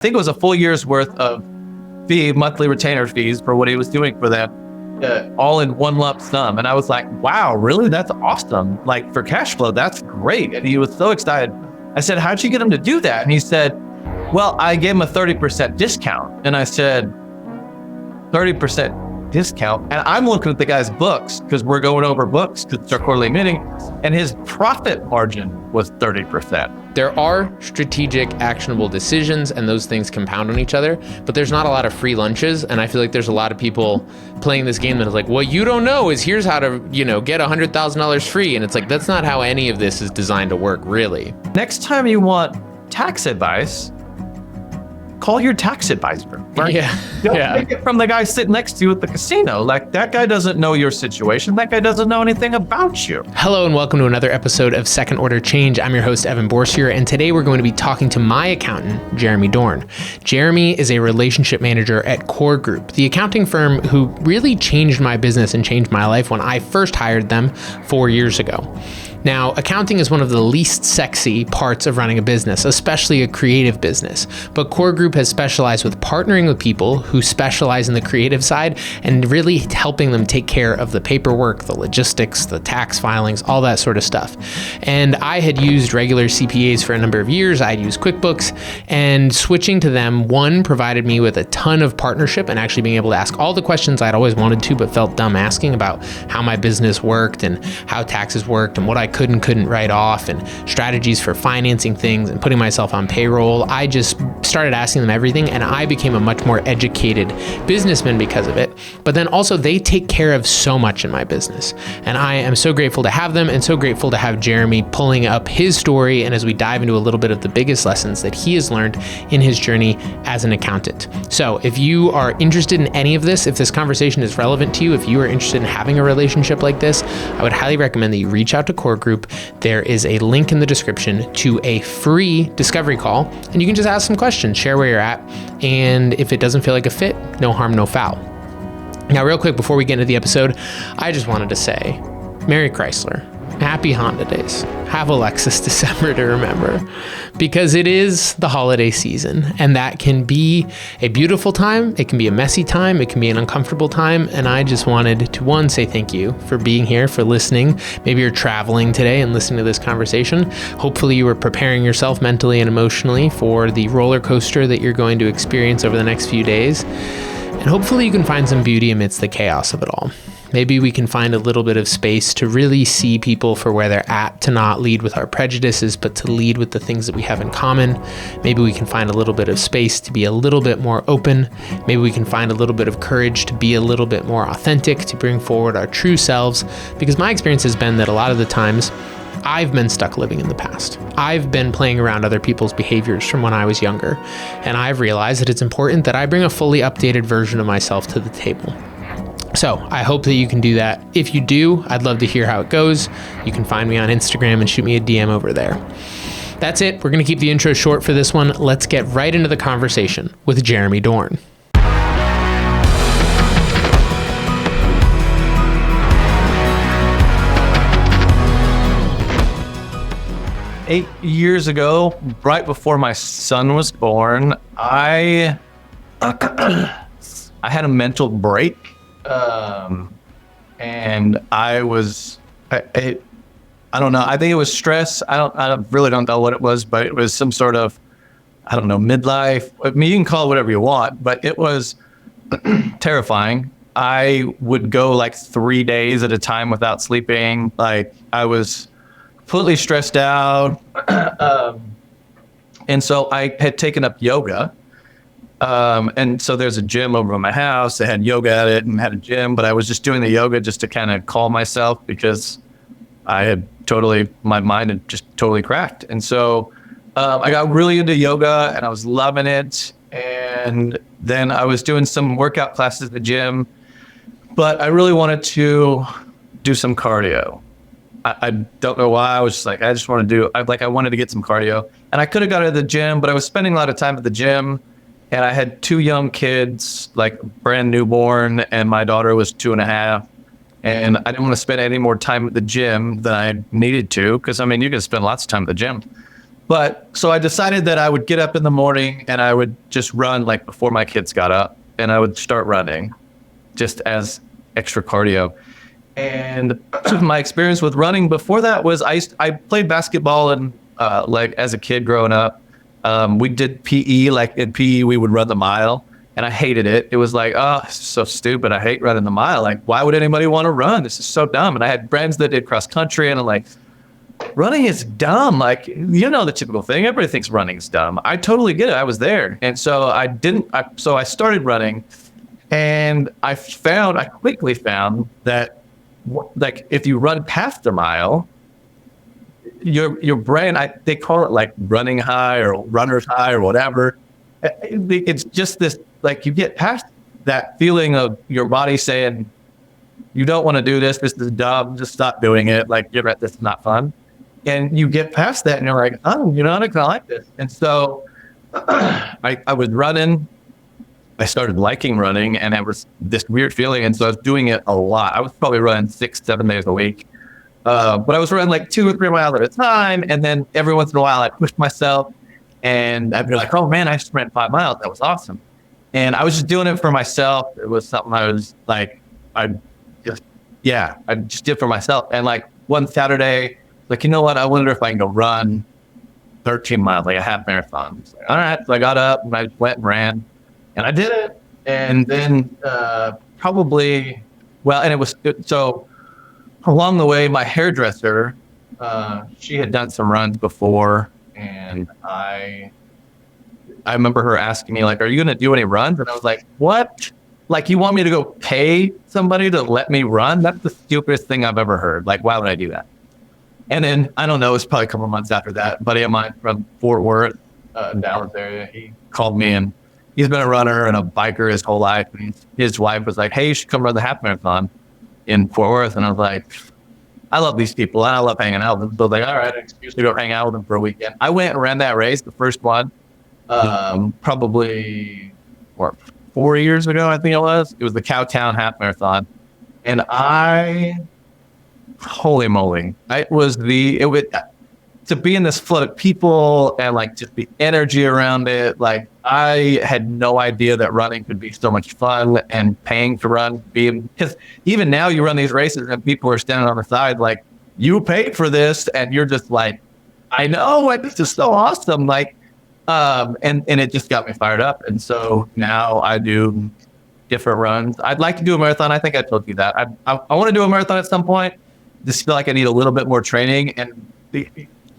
think it was a full year's worth of monthly retainer fees for what he was doing for them, all in one lump sum. And I was like, wow, really? That's awesome. Like, for cash flow, that's great. And he was so excited. I said, how'd you get him to do that? And he said, well, I gave him a 30% discount. And I said, 30% discount? And I'm looking at the guy's books because we're going over books because it's our quarterly meeting. And his profit margin was 30%. There are strategic, actionable decisions, and those things compound on each other, but there's not a lot of free lunches. And I feel like there's a lot of people playing this game that is like, what you don't know is here's how to, get $100,000 free. And it's like, that's not how any of this is designed to work, really. Next time you want tax advice, call your tax advisor. Right? Don't take it from the guy sitting next to you at the casino. Like, that guy doesn't know your situation. That guy doesn't know anything about you. Hello and welcome to another episode of Second Order Change. I'm your host, Evan Borsier, and today we're going to be talking to my accountant, Jeremy Doorn. Jeremy is a relationship manager at Core Group, the accounting firm who really changed my business and changed my life when I first hired them 4 years ago. Now, accounting is one of the least sexy parts of running a business, especially a creative business. But Core Group has specialized with partnering with people who specialize in the creative side and really helping them take care of the paperwork, the logistics, the tax filings, all that sort of stuff. And I had used regular CPAs for a number of years. I'd used QuickBooks, and switching to them, one, provided me with a ton of partnership and actually being able to ask all the questions I'd always wanted to but felt dumb asking about how my business worked and how taxes worked and what I could and couldn't write off and strategies for financing things and putting myself on payroll. I just started asking them everything, and I became a much more educated businessman because of it. But then also they take care of so much in my business. And I am so grateful to have them and so grateful to have Jeremy pulling up his story. And as we dive into a little bit of the biggest lessons that he has learned in his journey as an accountant. So if you are interested in any of this, if this conversation is relevant to you, if you are interested in having a relationship like this, I would highly recommend that you reach out to Core Group. There is a link in the description to a free discovery call, and you can just ask some questions, share where you're at, and if it doesn't feel like a fit, no harm, no foul. Now, real quick, before we get into the episode, I just wanted to say, Merry Chrysler, Happy Honda Days, have a Lexus December to remember, because it is the holiday season, and that can be a beautiful time, it can be a messy time, it can be an uncomfortable time, and I just wanted to, one, say thank you for being here, for listening. Maybe you're traveling today and listening to this conversation. Hopefully you are preparing yourself mentally and emotionally for the roller coaster that you're going to experience over the next few days, and hopefully you can find some beauty amidst the chaos of it all. Maybe we can find a little bit of space to really see people for where they're at, to not lead with our prejudices, but to lead with the things that we have in common. Maybe we can find a little bit of space to be a little bit more open. Maybe we can find a little bit of courage to be a little bit more authentic, to bring forward our true selves. Because my experience has been that a lot of the times, I've been stuck living in the past. I've been playing around other people's behaviors from when I was younger. And I've realized that it's important that I bring a fully updated version of myself to the table. So I hope that you can do that. If you do, I'd love to hear how it goes. You can find me on Instagram and shoot me a DM over there. That's it. We're going to keep the intro short for this one. Let's get right into the conversation with Jeremy Doorn. Eight years ago, right before my son was born, I had a mental break. And I don't know. I think it was stress. I really don't know what it was, but it was some sort of, I don't know, midlife. I mean, you can call it whatever you want, but it was terrifying. I would go like 3 days at a time without sleeping. Like, I was completely stressed out. And so I had taken up yoga. And so there's a gym over at my house that had yoga at it and had a gym, but I was just doing the yoga just to kind of calm myself because my mind had just totally cracked. And so I got really into yoga and I was loving it. And then I was doing some workout classes at the gym, but I really wanted to do some cardio. I don't know why. I was just like, I wanted to get some cardio, and I could have got to the gym, but I was spending a lot of time at the gym. And I had two young kids, like brand newborn, and my daughter was 2.5. And I didn't want to spend any more time at the gym than I needed to, because I mean, you can spend lots of time at the gym. But so I decided that I would get up in the morning and I would just run like before my kids got up, and I would start running just as extra cardio. And my experience with running before that was I played basketball and like as a kid growing up. We did PE, like in PE we would run the mile, and I hated it. It was like, oh, this is so stupid. I hate running the mile. Like, why would anybody want to run? This is so dumb. And I had friends that did cross country, and I'm like, running is dumb. Like, the typical thing. Everybody thinks running is dumb. I totally get it. I was there. And so I started running, and I quickly found that like if you run past a mile, your brain, they call it like running high or runner's high or whatever. It's just this, like you get past that feeling of your body saying, you don't want to do this. This is dumb. Just stop doing it. Like, this is not fun. And you get past that and you're like, oh, I kind of like this. And so I was running. I started liking running, and it was this weird feeling. And so I was doing it a lot. I was probably running 6-7 days a week. But I was running like 2 or 3 miles at a time. And then every once in a while I pushed myself, and I'd be like, oh man, I just ran 5 miles. That was awesome. And I was just doing it for myself. It was something I was like, I just did for myself. And like one Saturday, like, what? I wonder if I can go run 13 miles, like a half marathon. Like, all right. So I got up and I went and ran, and I did it. And then so along the way, my hairdresser, she had done some runs before, and I remember her asking me, like, are you going to do any runs? And I was like, what? Like, you want me to go pay somebody to let me run? That's the stupidest thing I've ever heard. Like, why would I do that? And then, I don't know, it was probably a couple of months after that, a buddy of mine from Fort Worth, Dallas area, he called me, and he's been a runner and a biker his whole life. And his wife was like, hey, you should come run the half marathon in Fort Worth. And I was like, I love these people, and I love hanging out with them. So I was like, all right, excuse me to go hang out with them for a weekend. I went and ran that race, the first one, probably 4 years ago, I think it was. It was the Cowtown Half Marathon. And holy moly, to be in this flood of people and like just the energy around it. Like, I had no idea that running could be so much fun, and paying to run, because even now you run these races and people are standing on the side like, you paid for this, and you're just like, I know, like, this is so awesome. Like, and it just got me fired up. And so now I do different runs. I'd like to do a marathon. I think I told you that. I want to do a marathon at some point. Just feel like I need a little bit more training, and the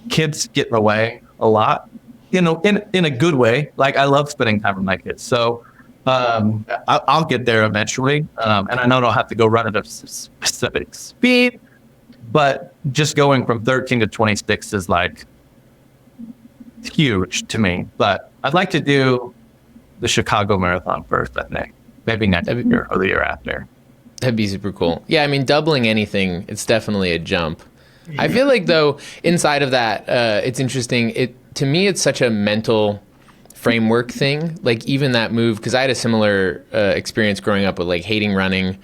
kids get in the way a lot, in a good way. Like, I love spending time with my kids. So I'll get there eventually. And I know I'll have to go run at a specific speed, but just going from 13 to 26 is like huge to me. But I'd like to do the Chicago Marathon first, I think. Maybe next year or the year after. That'd be super cool. Yeah, I mean, doubling anything, it's definitely a jump. I feel like, though, inside of that, it's interesting. To me, it's such a mental framework thing. Like, even that move, because I had a similar experience growing up with like hating running.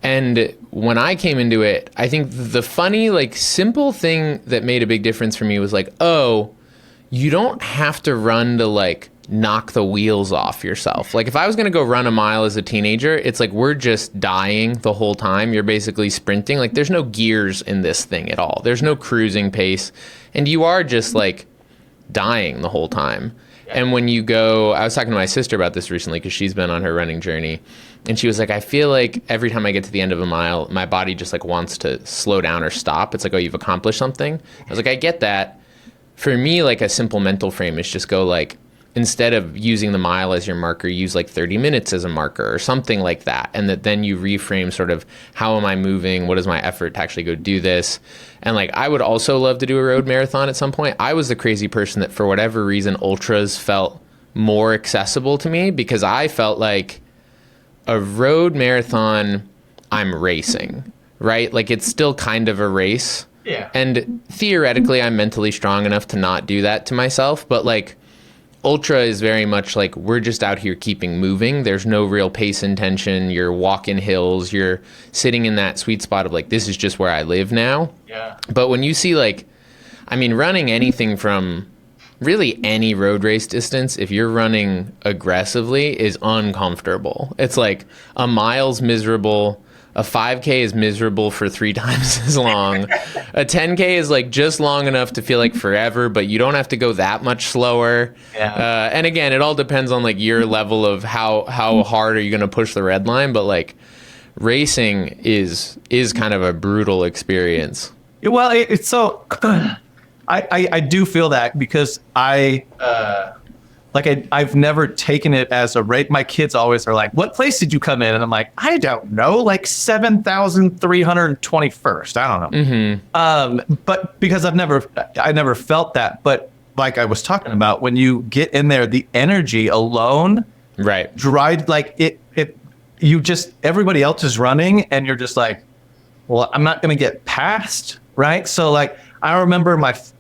And when I came into it, I think the funny, like, simple thing that made a big difference for me was like, oh, you don't have to run to like knock the wheels off yourself. Like, if I was going to go run a mile as a teenager, it's like, we're just dying the whole time. You're basically sprinting. Like, there's no gears in this thing at all. There's no cruising pace. And you are just like dying the whole time. Yeah. And when you go, I was talking to my sister about this recently because she's been on her running journey. And she was like, I feel like every time I get to the end of a mile, my body just like wants to slow down or stop. It's like, oh, you've accomplished something. I was like, I get that. For me, like, a simple mental frame is just go like, instead of using the mile as your marker, use like 30 minutes as a marker or something like that. And then you reframe sort of, how am I moving? What is my effort to actually go do this? And like, I would also love to do a road marathon at some point. I was the crazy person that for whatever reason, ultras felt more accessible to me, because I felt like a road marathon, I'm racing, right? Like, it's still kind of a race. Yeah. And theoretically, I'm mentally strong enough to not do that to myself. But like, ultra is very much like, we're just out here keeping moving. There's no real pace intention. You're walking hills. You're sitting in that sweet spot of like, this is just where I live now. Yeah. But when you see like, I mean, running anything from really any road race distance, if you're running aggressively, is uncomfortable. It's like a mile's miserable. A 5K is miserable for 3 times as long. A 10K is like just long enough to feel like forever, but you don't have to go that much slower. Yeah. And again, it all depends on like your level of how hard are you going to push the red line. But like racing is kind of a brutal experience. Well, it's so I do feel that because I've never taken it as a rate. My kids always are like, "What place did you come in?" And I'm like, "I don't know, like 7,321st. I don't know." But because I never felt that. But like I was talking about, when you get in there, the energy alone, Right. drive like it. You just everybody else is running, and you're just like, "Well, I'm not going to get past." Right. So like, I remember it was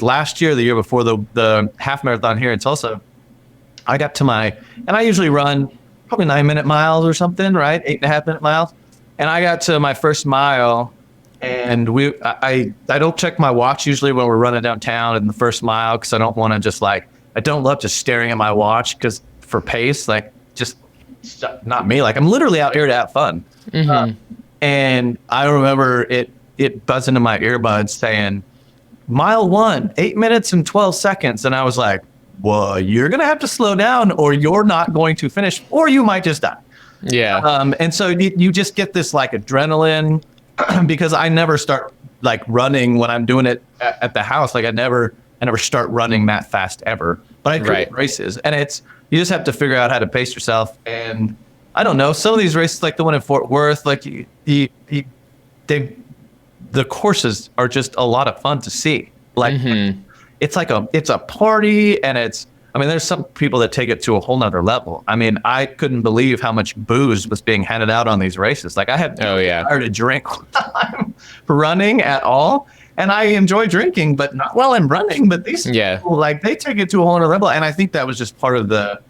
last year, the year before the half marathon here in Tulsa. I got to and I usually run probably 9-minute miles or something, right? 8.5-minute miles. And I got to my first mile, and I don't check my watch usually when we're running downtown in the first mile, because I don't want to just I don't love just staring at my watch because for pace, like just not me. Like I'm literally out here to have fun. And I remember it buzzing in my earbuds saying, mile 1, 8 minutes and 12 seconds. And I was like, well, you're going to have to slow down, or you're not going to finish, or you might just die. Yeah. And so you just get this like adrenaline because I never start like running when I'm doing it at the house. Like I never start running that fast ever, but I create races, and you just have to figure out how to pace yourself. And I don't know, some of these races, like the one in Fort Worth, like the courses are just a lot of fun to see. Like it's a party, and there's some people that take it to a whole nother level. I mean, I couldn't believe how much booze was being handed out on these races. Like I had to drink while I'm running at all. And I enjoy drinking, but not while I'm running. But these people, like, they take it to a whole other level. And I think that was just part of the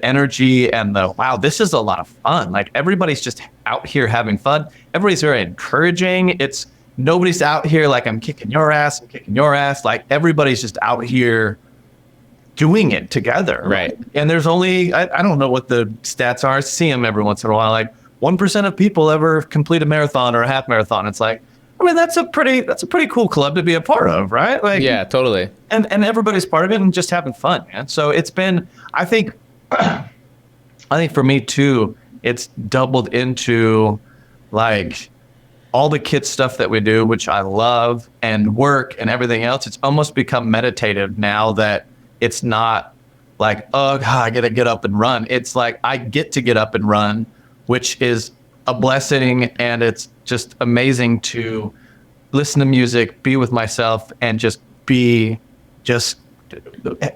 energy and wow, this is a lot of fun. Like everybody's just out here having fun. Everybody's very encouraging. Nobody's out here like I'm kicking your ass. Like everybody's just out here doing it together. Right. And there's only, I don't know what the stats are. I see them every once in a while. Like 1% of people ever complete a marathon or a half marathon. It's like, I mean, that's a pretty cool club to be a part of, right? Like, yeah, totally. And everybody's part of it and just having fun, man. So it's been, I think for me too, it's doubled into like all the kids stuff that we do, which I love, and work and everything else. It's almost become meditative now that it's not like, oh God, I got to get up and run. It's like I get to get up and run, which is a blessing, and it's just amazing to listen to music, be with myself, and just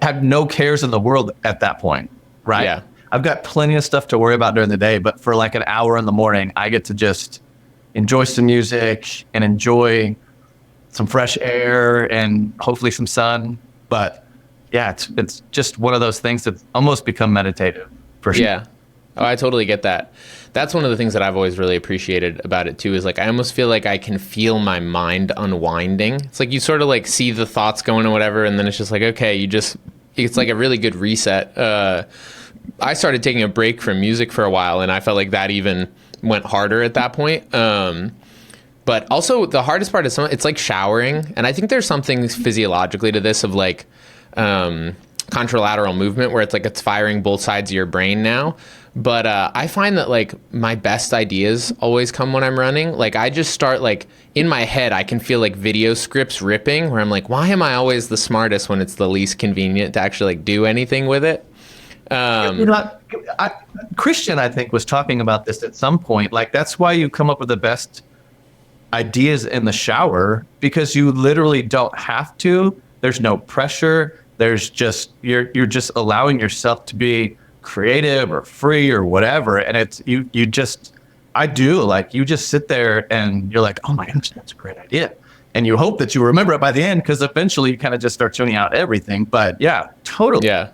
have no cares in the world at that point, right? Yeah. I've got plenty of stuff to worry about during the day, but for like an hour in the morning, I get to just enjoy some music and enjoy some fresh air and hopefully some sun. But yeah, it's just one of those things that's almost become meditative for sure. Yeah. Oh, I totally get that. That's one of the things that I've always really appreciated about it too, is like I almost feel like I can feel my mind unwinding. It's like you sort of like see the thoughts going or whatever, and then it's just like, okay, it's like a really good reset. I started taking a break from music for a while, and I felt like that even went harder at that point. But also the hardest part is it's like showering. And I think there's something physiologically to this of like contralateral movement where it's like it's firing both sides of your brain now. But I find that like my best ideas always come when I'm running. Like I just start like in my head, I can feel like video scripts ripping where I'm like, why am I always the smartest when it's the least convenient to actually like do anything with it? Christian, I think, was talking about this at some point. Like that's why you come up with the best ideas in the shower, because you literally don't have to. There's no pressure. There's just you're just allowing yourself to be creative or free or whatever, and it's you just sit there and you're like, oh my gosh, that's a great idea, and you hope that you remember it by the end, because eventually you kind of just start tuning out everything. But yeah, totally. Yeah.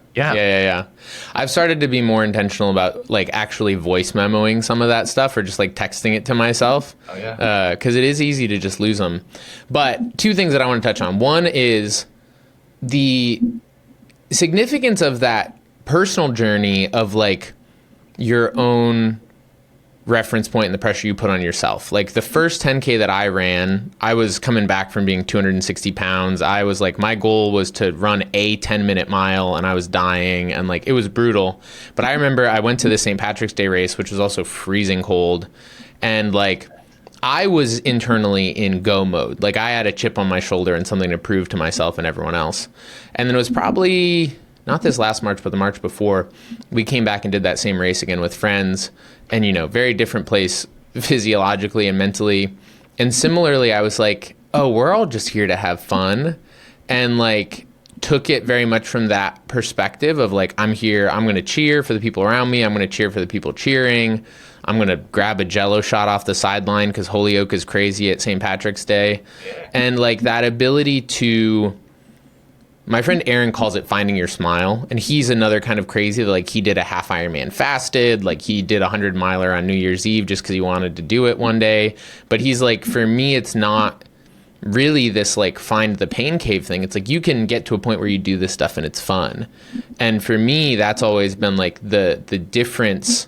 I've started to be more intentional about like actually voice memoing some of that stuff, or just like texting it to myself. Because it is easy to just lose them. But two things that I want to touch on. One is the significance of that personal journey of like your own reference point and the pressure you put on yourself. Like the first 10K that I ran, I was coming back from being 260 pounds. I was like, my goal was to run a 10-minute mile, and I was dying, and like it was brutal. But I remember I went to the St. Patrick's Day race, which was also freezing cold, and like I was internally in go mode. Like I had a chip on my shoulder and something to prove to myself and everyone else. And then it was probably not this last March, but the March before, we came back and did that same race again with friends, and, you know, very different place physiologically and mentally. And similarly, I was like, oh, we're all just here to have fun. And like took it very much from that perspective of like, I'm here, I'm going to cheer for the people around me. I'm going to cheer for the people cheering. I'm going to grab a Jello shot off the sideline because Holyoke is crazy at St. Patrick's Day. And like that ability to, my friend Aaron calls it finding your smile. And he's another kind of crazy, like he did a half Ironman fasted, like he did a 100-miler on New Year's Eve just because he wanted to do it one day. But he's like, for me, it's not really this like find the pain cave thing. It's like you can get to a point where you do this stuff and it's fun. And for me, that's always been like the difference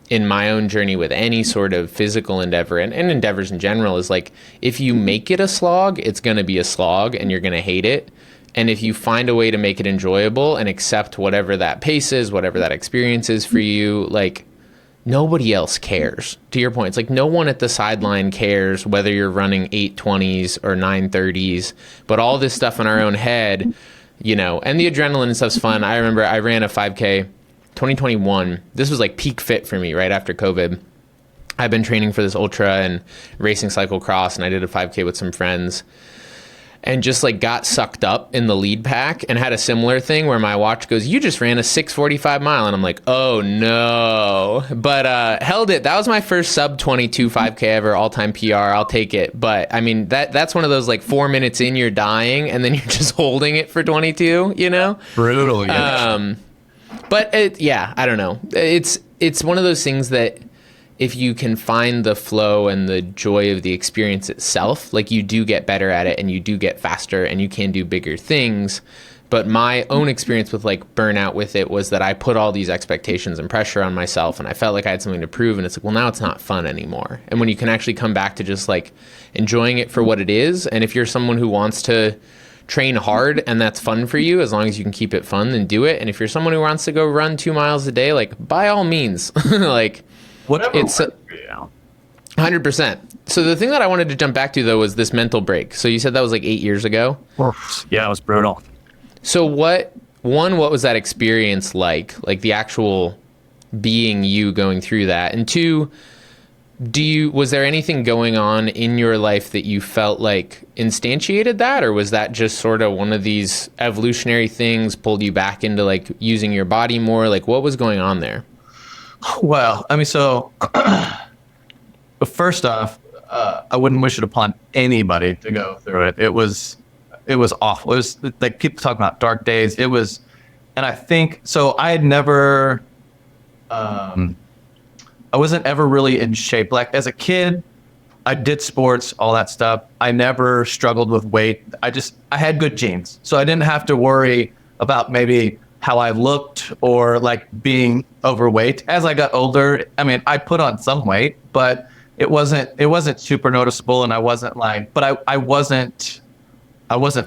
in my own journey with any sort of physical endeavor and endeavors in general is like, if you make it a slog, it's going to be a slog and you're going to hate it. And if you find a way to make it enjoyable and accept whatever that pace is, whatever that experience is for you, like nobody else cares. To your point, it's like no one at the sideline cares whether you're running 8:20s or 9:30s, but all this stuff in our own head, you know, and the adrenaline and stuff's fun. I remember I ran a 5K 2021. This was like peak fit for me right after COVID. I've been training for this ultra and racing cyclocross, and I did a 5K with some friends and just like got sucked up in the lead pack and had a similar thing where my watch goes, you just ran a 6:45 mile. And I'm like, oh no, but held it. That was my first sub 22 5K ever, all-time PR. I'll take it. But I mean, that's one of those like 4 minutes in, you're dying and then you're just holding it for 22, you know? Brutal. Yeah. But I don't know. It's one of those things that if you can find the flow and the joy of the experience itself, like you do get better at it and you do get faster and you can do bigger things. But my own experience with like burnout with it was that I put all these expectations and pressure on myself and I felt like I had something to prove, and it's like, well, now it's not fun anymore. And when you can actually come back to just like enjoying it for what it is, and if you're someone who wants to train hard and that's fun for you, as long as you can keep it fun, then do it. And if you're someone who wants to go run 2 miles a day, like by all means, like whatever. It's 100%. So the thing that I wanted to jump back to though was this mental break. So you said that was like 8 years ago. Yeah, it was brutal. So what was that experience like the actual being you going through that? And two, was there anything going on in your life that you felt like instantiated that, or was that just sort of one of these evolutionary things pulled you back into like using your body more? Like what was going on there? Well, I mean, so but first off, I wouldn't wish it upon anybody to go through it. It was awful. It was like people talk about dark days. It was, and I think so. I had never, I wasn't ever really in shape. Like as a kid, I did sports, all that stuff. I never struggled with weight. I had good genes, so I didn't have to worry about maybe how I looked or like being overweight. As I got older, I mean, I put on some weight, but it wasn't super noticeable, and I wasn't like, but I wasn't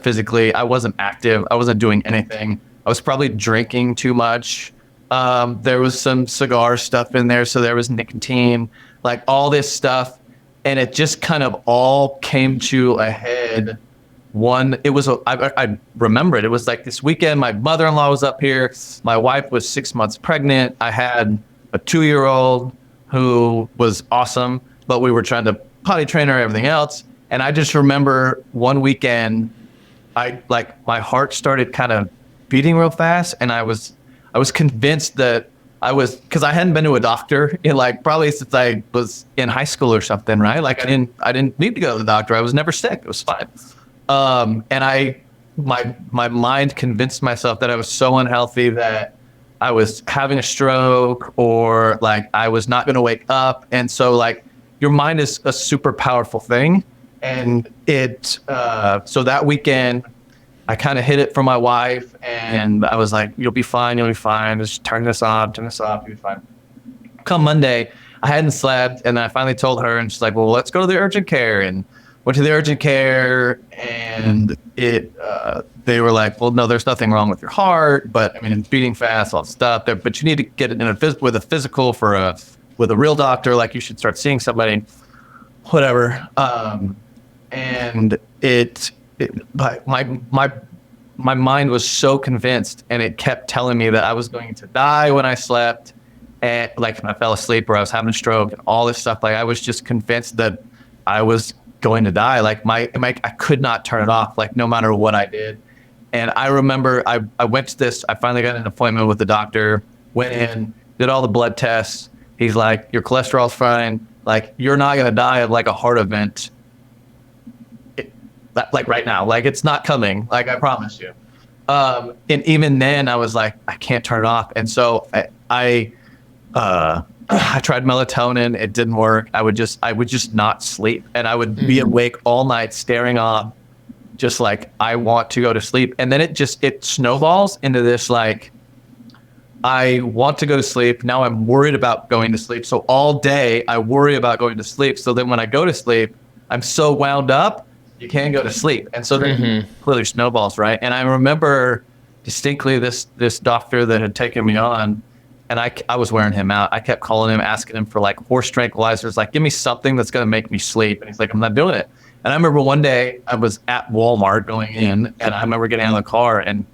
physically, I wasn't active, I wasn't doing anything. I was probably drinking too much. There was some cigar stuff in there, so there was nicotine, like all this stuff, and it just kind of all came to a head. I remember it. It was like this weekend, my mother-in-law was up here. My wife was 6 months pregnant. I had a 2-year-old who was awesome, but we were trying to potty train her and everything else. And I just remember one weekend, my heart started kind of beating real fast. And I was convinced that because I hadn't been to a doctor in like probably since I was in high school or something, right? Like I didn't need to go to the doctor. I was never sick. It was fine. And my mind convinced myself that I was so unhealthy that I was having a stroke or like I was not going to wake up. And so like your mind is a super powerful thing. And so that weekend I kind of hid it from my wife, and I was like, you'll be fine. Just turn this off, you'll be fine. Come Monday, I hadn't slept, and I finally told her, and she's like, well, let's go to the urgent care. And went to the urgent care, and they were like, well, no, there's nothing wrong with your heart, but I mean, it's beating fast, all that stuff. But you need to get it with a physical with a real doctor. Like, you should start seeing somebody, whatever. And my mind was so convinced, and it kept telling me that I was going to die when I slept, and like when I fell asleep, or I was having a stroke, and all this stuff. Like, I was just convinced that I was going to die. Like, I could not turn it off, like, no matter what I did. And I remember I went to this, I finally got an appointment with the doctor, went in, did all the blood tests. He's like, your cholesterol's fine. Like, you're not going to die of like a heart event. Like right now, like, it's not coming. Like, I promise you. And even then I was like, I can't turn it off. And so I tried melatonin. It didn't work. I would just not sleep, and I would be awake all night staring off, just like, I want to go to sleep. And then it snowballs into this, like, I want to go to sleep. Now I'm worried about going to sleep. So all day I worry about going to sleep. So then when I go to sleep, I'm so wound up, you can't go to sleep. And so then clearly snowballs, right? And I remember distinctly this doctor that had taken me on, and I was wearing him out. I kept calling him, asking him for like horse tranquilizers, like, give me something that's going to make me sleep. And he's like, I'm not doing it. And I remember one day I was at Walmart going in, and I remember getting out of the car and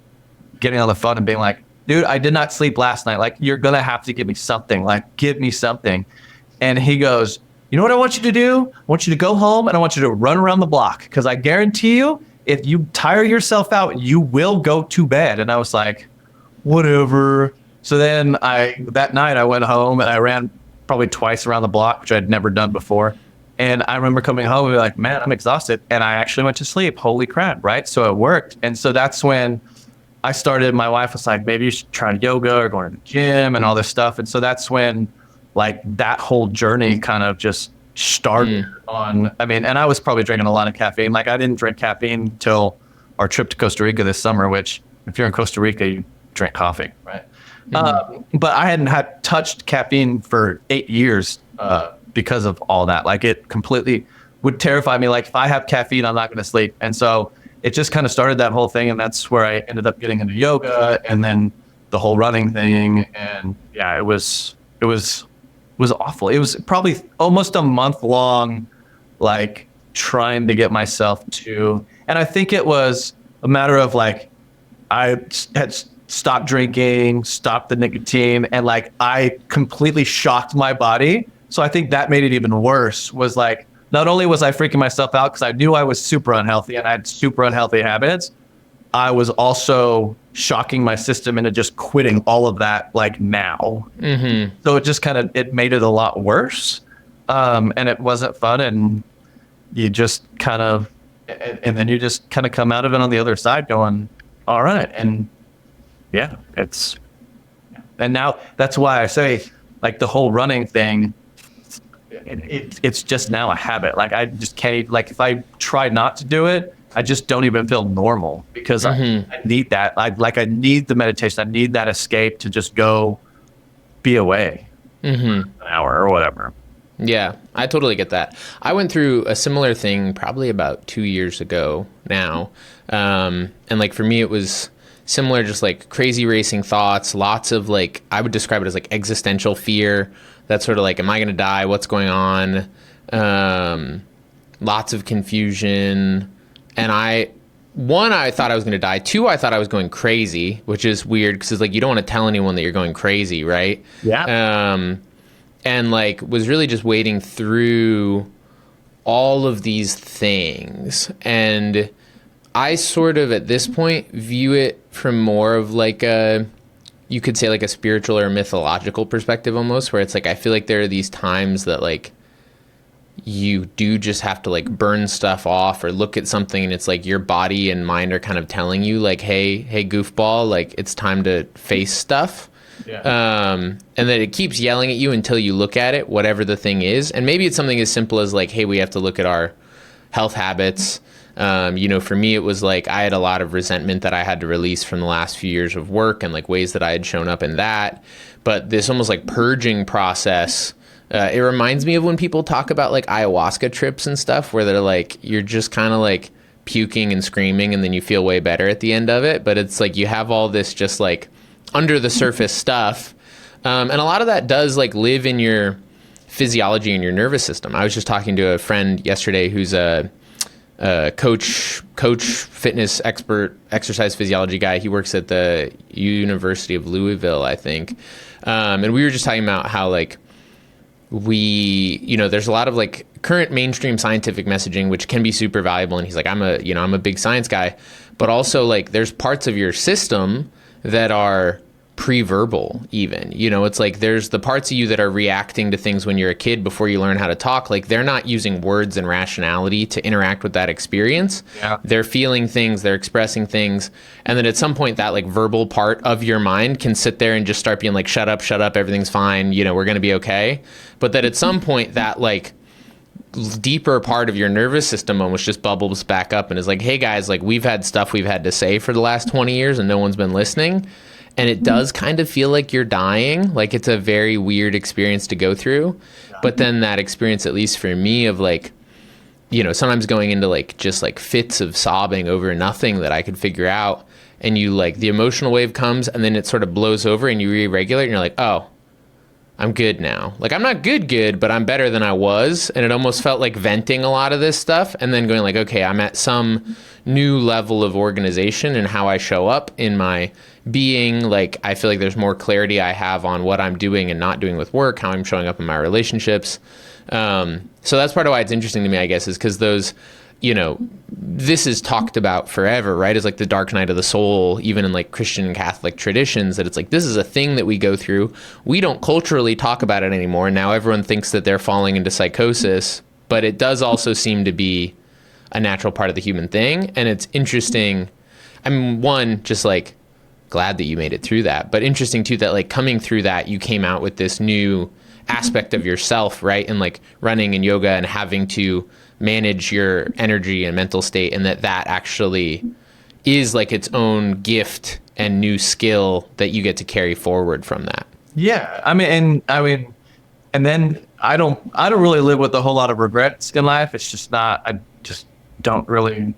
getting on the phone and being like, dude, I did not sleep last night. Like, you're going to have to give me something. Like, give me something. And he goes, you know what I want you to do? I want you to go home, and I want you to run around the block, because I guarantee you, if you tire yourself out, you will go to bed. And I was like, whatever. So then that night I went home, and I ran probably twice around the block, which I'd never done before. And I remember coming home and be like, man, I'm exhausted. And I actually went to sleep. Holy crap, right? So it worked. And so that's when I started. My wife was like, maybe you should try yoga or going to the gym and all this stuff. And so that's when, like, that whole journey kind of just started on. I mean, and I was probably drinking a lot of caffeine. Like, I didn't drink caffeine until our trip to Costa Rica this summer, which if you're in Costa Rica, you drink coffee, right? But I hadn't had touched caffeine for 8 years because of all that. Like, it completely would terrify me. Like, if I have caffeine, I'm not going to sleep. And so it just kind of started that whole thing. And that's where I ended up getting into yoga, and then the whole running thing. And yeah, it was awful. It was probably almost a month long, like, trying to get myself to, and I think it was a matter of, like, I had stopped drinking, stopped the nicotine, and like, I completely shocked my body. So I think that made it even worse. Was like, not only was I freaking myself out because I knew I was super unhealthy and I had super unhealthy habits, I was also shocking my system into just quitting all of that, like, now. So it just it made it a lot worse. And it wasn't fun. And you just and then you just kind of come out of it on the other side going, all right. And yeah, and now that's why I say, like, the whole running thing, it's just now a habit. Like, I just can't, like, if I try not to do it, I just don't even feel normal, because I need that. I need the meditation. I need that escape to just go be away an hour or whatever. Yeah, I totally get that. I went through a similar thing probably about 2 years ago now. And like, for me, it was similar, just like crazy racing thoughts, lots of, like, I would describe it as like existential fear. That's sort of like, am I going to die? What's going on? Lots of confusion. And I thought I was going to die. 2, I thought I was going crazy, which is weird because it's like, you don't want to tell anyone that you're going crazy, right? Yeah. And like, was really just wading through all of these things. And I sort of, at this point, view it from more of like you could say like a spiritual or mythological perspective almost, where it's like, I feel like there are these times that, like, you do just have to, like, burn stuff off or look at something, and it's like your body and mind are kind of telling you, like, hey goofball, like, it's time to face stuff. Yeah. And then it keeps yelling at you until you look at it, whatever the thing is. And maybe it's something as simple as like, hey, we have to look at our health habits. For me, it was like I had a lot of resentment that I had to release from the last few years of work and like ways that I had shown up in that. But this almost like purging process, it reminds me of when people talk about like ayahuasca trips and stuff where they're like, you're just kind of like puking and screaming and then you feel way better at the end of it. But it's like you have all this just like under the surface stuff. And a lot of that does like live in your physiology and your nervous system. I was just talking to a friend yesterday who's a coach, fitness expert, exercise physiology guy. He works at the University of Louisville, I think. And we were just talking about how like there's a lot of like current mainstream scientific messaging, which can be super valuable. And he's like, I'm a big science guy, but also like there's parts of your system that are pre-verbal even, it's like there's the parts of you that are reacting to things when you're a kid before you learn how to talk. Like they're not using words and rationality to interact with that experience. Yeah. They're feeling things, they're expressing things. And then at some point that like verbal part of your mind can sit there and just start being like, shut up, everything's fine. We're going to be okay. But that at some point that like deeper part of your nervous system almost just bubbles back up and is like, hey guys, like we've had stuff we've had to say for the last 20 years and no one's been listening. And it does kind of feel like you're dying. Like it's a very weird experience to go through. But then that experience, at least for me, of like, sometimes going into like just like fits of sobbing over nothing that I could figure out. And you like the emotional wave comes and then it sort of blows over and you re-regulate and you're like, oh, I'm good now. Like I'm not good, but I'm better than I was. And it almost felt like venting a lot of this stuff and then going like, okay, I'm at some new level of organization and how I show up in my being. Like I feel like there's more clarity I have on what I'm doing and not doing with work, how I'm showing up in my relationships. So that's part of why it's interesting to me, I guess, is because those, this is talked about forever, right? It's like the dark night of the soul, even in like Christian and Catholic traditions, that it's like, this is a thing that we go through. We don't culturally talk about it anymore. Now everyone thinks that they're falling into psychosis, but it does also seem to be a natural part of the human thing. And it's interesting. I mean, one, just like glad that you made it through that, but interesting too, that like coming through that, you came out with this new aspect of yourself, right? And like running and yoga and having to manage your energy and mental state, and that actually is like its own gift and new skill that you get to carry forward from that. Yeah. I mean, and then I don't really live with a whole lot of regrets in life. It's just not, I just don't really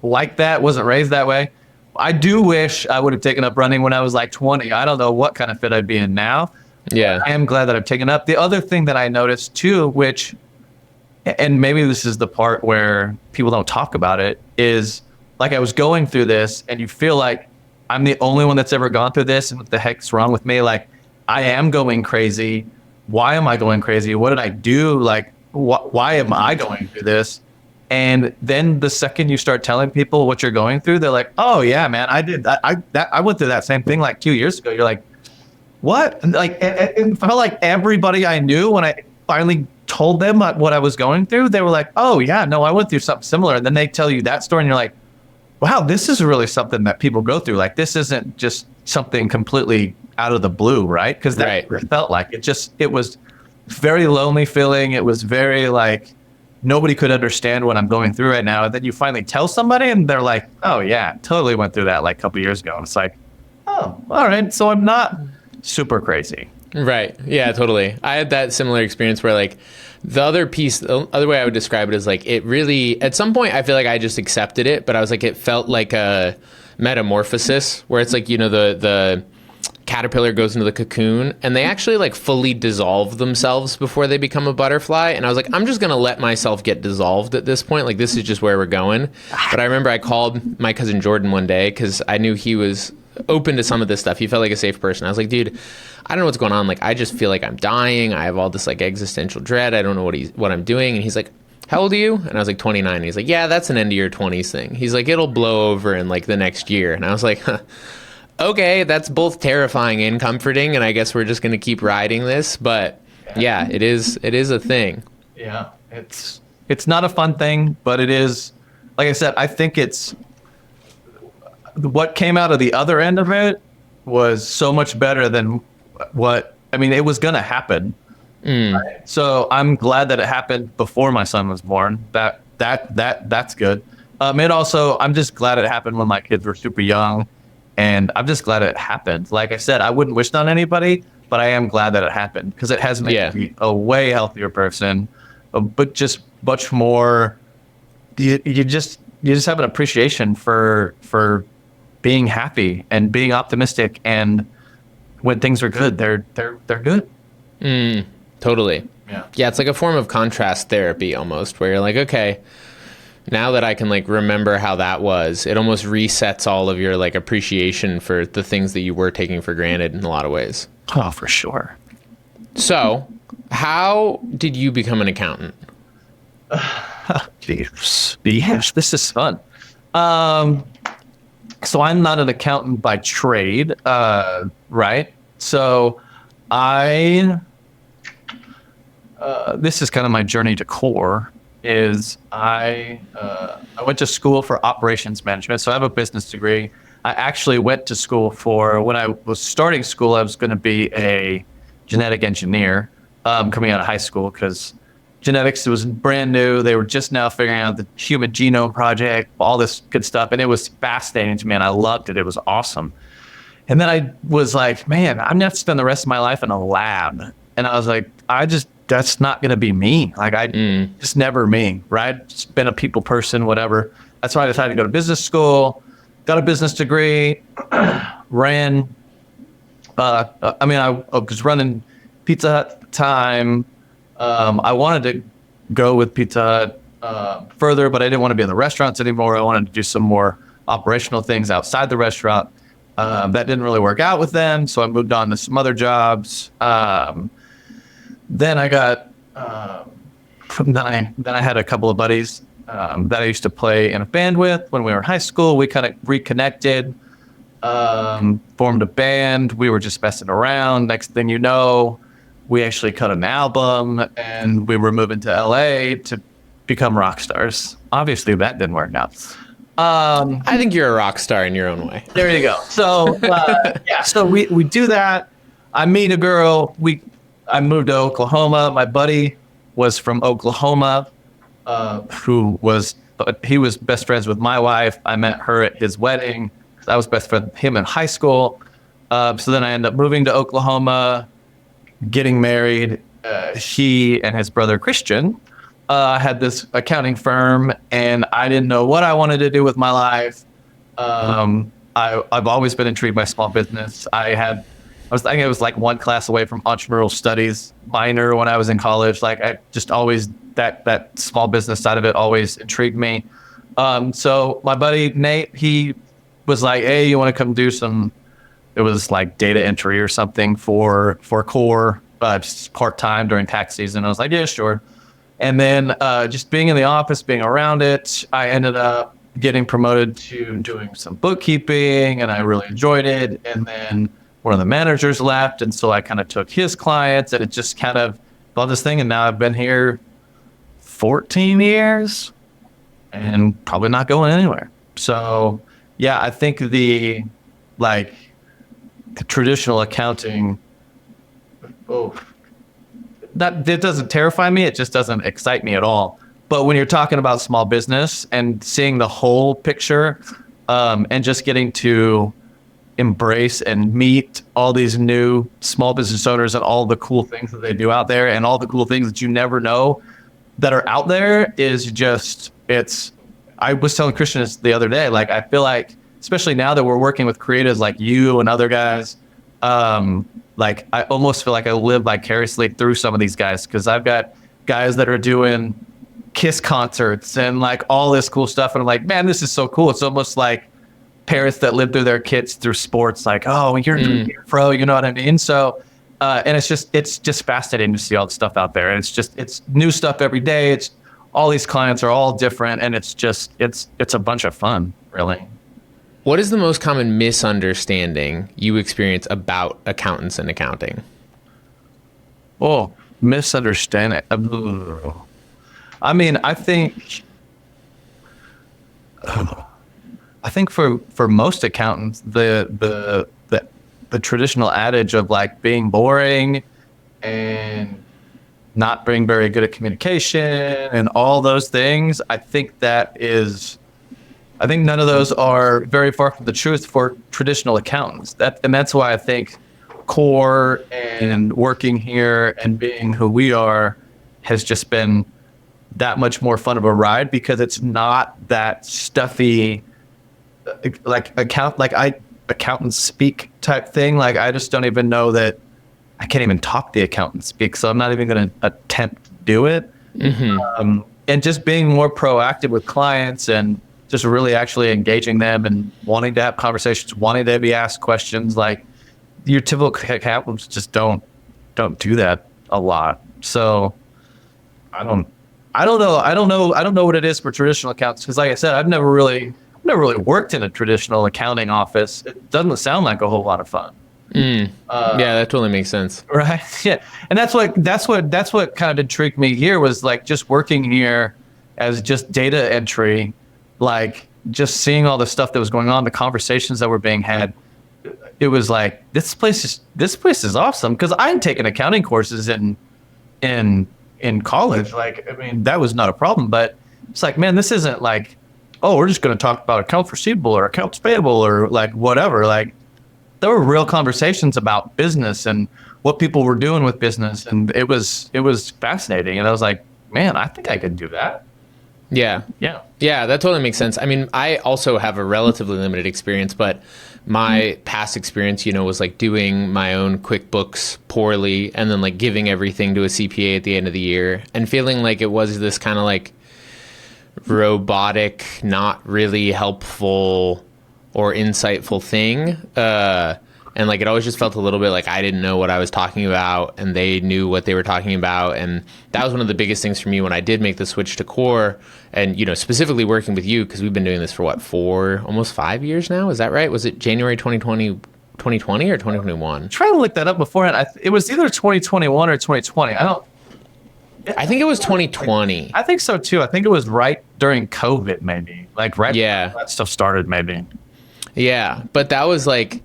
like that. Wasn't raised that way. I do wish I would have taken up running when I was like 20. I don't know what kind of fit I'd be in now. Yeah. I am glad that I've taken up. The other thing that I noticed too, which, and maybe this is the part where people don't talk about it, is like I was going through this and you feel like I'm the only one that's ever gone through this and what the heck's wrong with me? Like I am going crazy. Why am I going crazy? What did I do? Like, why am I going through this? And then the second you start telling people what you're going through, they're like, oh yeah, man, I did that. I went through that same thing like 2 years ago. You're like, what? And like, it felt like everybody I knew, when I finally told them what I was going through, they were like, oh yeah, no, I went through something similar. And then they tell you that story and you're like, wow, this is really something that people go through. Like this isn't just something completely out of the blue, right? Because that right. felt like it was very lonely feeling. It was very like, nobody could understand what I'm going through right now. And then you finally tell somebody and they're like, oh yeah, totally went through that like a couple years ago. And it's like, oh, all right. So I'm not super crazy. Right. Yeah, totally. I had that similar experience where like the other way I would describe it is like, it really, at some point I feel like I just accepted it, but I was like, it felt like a metamorphosis where it's like, the caterpillar goes into the cocoon and they actually like fully dissolve themselves before they become a butterfly. And I was like, I'm just going to let myself get dissolved at this point. Like, this is just where we're going. But I remember I called my cousin Jordan one day because I knew he was open to some of this stuff. He felt like a safe person. I was like, dude, I don't know what's going on. Like, I just feel like I'm dying. I have all this like existential dread. I don't know what I'm doing. And he's like, how old are you? And I was like, 29. And he's like, yeah, that's an end of your 20s thing. He's like, it'll blow over in like the next year. And I was like, huh. Okay, that's both terrifying and comforting, and I guess we're just going to keep riding this. But yeah, it is a thing. Yeah, it's not a fun thing, but it is. Like I said, I think it's what came out of the other end of it was so much better than what. I mean, it was going to happen. Right? So I'm glad that it happened before my son was born. That that's good. It also, I'm just glad it happened when my kids were super young, and I'm just glad it happened. Like I said, I wouldn't wish it on anybody, but I am glad that it happened because it has made me a way healthier person, but just much more. You just have an appreciation for being happy and being optimistic, and when things are good, they're good. Totally. Yeah. Yeah, it's like a form of contrast therapy almost, where you're like, okay, now that I can like remember how that was, it almost resets all of your like appreciation for the things that you were taking for granted in a lot of ways. Oh, for sure. So, how did you become an accountant? Yes, this is fun. So I'm not an accountant by trade, right? So this is kind of my journey to core. I went to school for operations management, so I have a business degree. I actually went to school when I was starting school, I was going to be a genetic engineer coming out of high school because genetics was brand new. They were just now figuring out the Human Genome Project, all this good stuff, and it was fascinating to me, and I loved it. It was awesome. And then I was like, man, I'm going to have to spend the rest of my life in a lab. And I was like, that's not going to be me. Like, just never me, right? Just been a people person, whatever. That's why I decided to go to business school, got a business degree, I was running Pizza Hut at the time. I wanted to go with Pizza Hut further, but I didn't want to be in the restaurants anymore. I wanted to do some more operational things outside the restaurant. That didn't really work out with them, so I moved on to some other jobs. Then I got, then I had a couple of buddies that I used to play in a band with when we were in high school. We kind of reconnected, formed a band. We were just messing around. Next thing you know, we actually cut an album, and we were moving to LA to become rock stars. Obviously, that didn't work out. I think you're a rock star in your own way. There you go. So, so we do that. I meet a girl. I moved to Oklahoma. My buddy was from Oklahoma, he was best friends with my wife. I met her at his wedding. I was best friend with him in high school. So then I ended up moving to Oklahoma, getting married. He and his brother Christian had this accounting firm, and I didn't know what I wanted to do with my life. I've always been intrigued by small business. I was like one class away from entrepreneurial studies minor when I was in college. Like I just always, that small business side of it always intrigued me. So my buddy Nate, he was like, hey, you want to come do it was like data entry or something for Core, just part-time during tax season. I was like, yeah, sure. And then just being in the office, being around it, I ended up getting promoted to doing some bookkeeping, and I really enjoyed it. And then one of the managers left, and so I kind of took his clients, and it just kind of built this thing. And now I've been here 14 years and probably not going anywhere. So yeah, I think the traditional accounting, it doesn't terrify me. It just doesn't excite me at all. But when you're talking about small business and seeing the whole picture, and just getting to embrace and meet all these new small business owners and all the cool things that they do out there and all the cool things that you never know that are out there I was telling Christian this the other day, like I feel like, especially now that we're working with creatives like you and other guys, like I almost feel like I live vicariously through some of these guys, because I've got guys that are doing Kiss concerts and like all this cool stuff, and I'm like, man, this is so cool. It's almost like parents that live through their kids through sports, like, oh, you're pro, you know what I mean? So and it's just fascinating to see all the stuff out there, and it's new stuff every day. It's all these clients are all different, and it's a bunch of fun, really. What is the most common misunderstanding you experience about accountants and accounting? Oh, misunderstanding. I mean, I think for most accountants, the traditional adage of like being boring and not being very good at communication and all those things. I think none of those are very far from the truth for traditional accountants. That's why I think core and working here and being who we are has just been that much more fun of a ride, because it's not that stuffy, like accountants speak type thing. Like, I just don't even know that I can't even talk the accountant speak, so I'm not even going to attempt to do it. And just being more proactive with clients and just really actually engaging them and wanting to have conversations, wanting to be asked questions. Like, your typical accountants just don't do that a lot. So I don't know what it is for traditional accountants, because like I said, I've never really worked in a traditional accounting office. It doesn't sound like a whole lot of fun. Yeah, that totally makes sense. Right. Yeah. And that's what kind of intrigued me here, was like just working here as just data entry, like just seeing all the stuff that was going on, the conversations that were being had. It was like, this place is awesome, because I'm taking accounting courses in college. Like, I mean, that was not a problem, but it's like, man, this isn't like, oh, we're just going to talk about accounts receivable or accounts payable or like whatever. Like, there were real conversations about business and what people were doing with business. And it was fascinating. And I was like, man, I think I could do that. Yeah. Yeah. Yeah, that totally makes sense. I mean, I also have a relatively limited experience, but my past experience, was like doing my own QuickBooks poorly and then like giving everything to a CPA at the end of the year and feeling like it was this kind of like robotic, not really helpful or insightful thing. And like, it always just felt a little bit like I didn't know what I was talking about and they knew what they were talking about. And that was one of the biggest things for me when I did make the switch to core and, specifically working with you, because we've been doing this for almost 5 years now. Is that right? Was it January 2020 or 2021? Trying to look that up beforehand. It was either 2021 or 2020. I think it was 2020. I think so too. I think it was right during COVID, maybe. Like right when that stuff started, maybe. Yeah, but that was like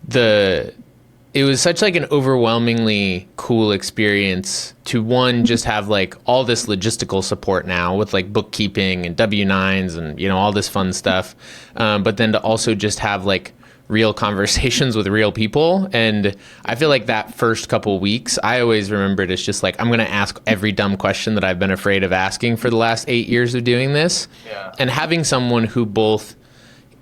it was such like an overwhelmingly cool experience to, one, just have like all this logistical support now with like bookkeeping and W-9s and, all this fun stuff. But then to also just have like real conversations with real people. And I feel like that first couple weeks, I always remember it as just like, I'm going to ask every dumb question that I've been afraid of asking for the last 8 years of doing this. Yeah. And having someone who both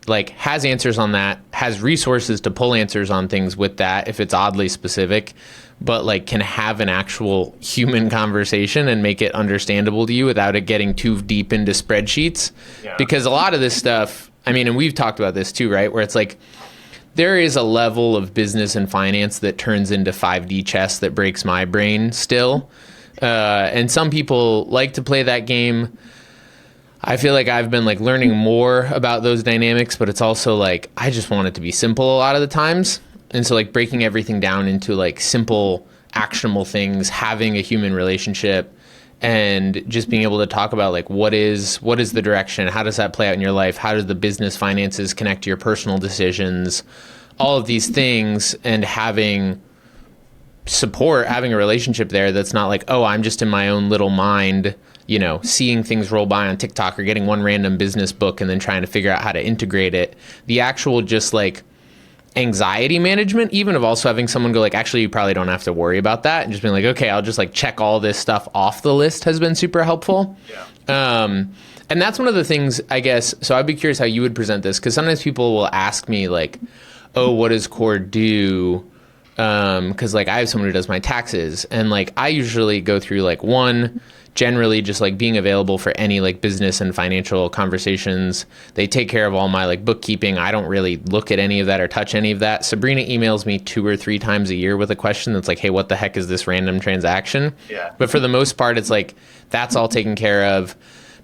like has answers on that, has resources to pull answers on things with that if it's oddly specific, but like can have an actual human conversation and make it understandable to you without it getting too deep into spreadsheets. Yeah. Because a lot of this stuff, I mean, and we've talked about this too, right? Where it's like, there is a level of business and finance that turns into 5D chess that breaks my brain still. And some people like to play that game. I feel like I've been like learning more about those dynamics, but it's also like, I just want it to be simple a lot of the times. And so like breaking everything down into like simple, actionable things, having a human relationship, and just being able to talk about like, what is the direction? How does that play out in your life? How does the business finances connect to your personal decisions? All of these things, and having support, having a relationship there that's not like, oh, I'm just in my own little mind, seeing things roll by on TikTok or getting one random business book and then trying to figure out how to integrate it. The actual just like anxiety management, even of also having someone go like, actually, you probably don't have to worry about that. And just being like, okay, I'll just like check all this stuff off the list has been super helpful. Yeah. And that's one of the things, I guess, so I'd be curious how you would present this, because sometimes people will ask me like, oh, what does core do? Because like I have someone who does my taxes, and like I usually go through like one, generally just like being available for any like business and financial conversations. They take care of all my like bookkeeping. I don't really look at any of that or touch any of that. Sabrina emails me 2 or 3 times a year with a question that's like, hey, what the heck is this random transaction? Yeah. But for the most part, it's like, that's all taken care of.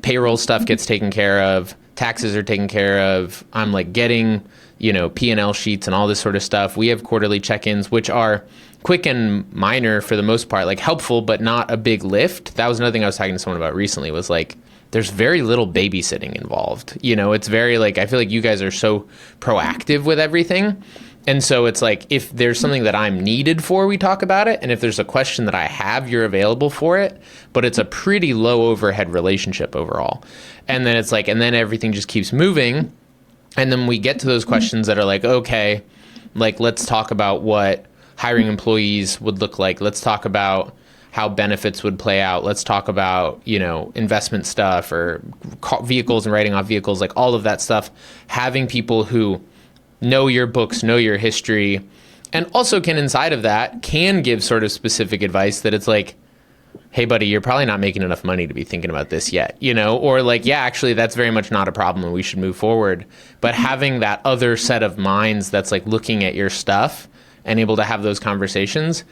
Payroll stuff gets taken care of. Taxes are taken care of. I'm like getting, P&L sheets and all this sort of stuff. We have quarterly check-ins, which are quick and minor for the most part, like helpful, but not a big lift. That was another thing I was talking to someone about recently, was like, there's very little babysitting involved. It's very like, I feel like you guys are so proactive with everything And so it's like, if there's something that I'm needed for, we talk about it. And if there's a question that I have, you're available for it. But it's a pretty low overhead relationship overall. And then it's like, and then everything just keeps moving. And then we get to those questions that are like, okay, like, let's talk about what hiring employees would look like. Let's talk about how benefits would play out. Let's talk about, investment stuff or vehicles and writing off vehicles, like all of that stuff. Having people who know your books, know your history, and also can, inside of that, can give sort of specific advice that it's like, hey, buddy, you're probably not making enough money to be thinking about this yet, or like, yeah, actually, that's very much not a problem and we should move forward. But having that other set of minds that's like looking at your stuff and able to have those conversations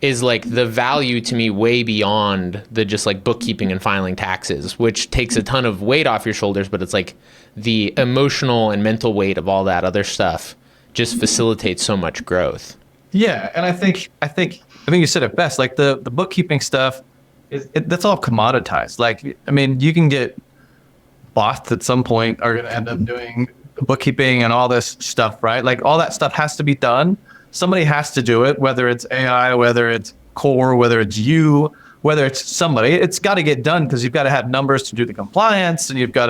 is like the value to me way beyond the just like bookkeeping and filing taxes, which takes a ton of weight off your shoulders, but it's like the emotional and mental weight of all that other stuff just facilitates so much growth. Yeah, and I think you said it best. Like the bookkeeping stuff, that's all commoditized. Like, I mean, you can get bots at some point are going to end up doing bookkeeping and all this stuff, right? Like all that stuff has to be done. Somebody has to do it, whether it's AI, whether it's core, whether it's you, whether it's somebody. It's got to get done because you've got to have numbers to do the compliance, and you've got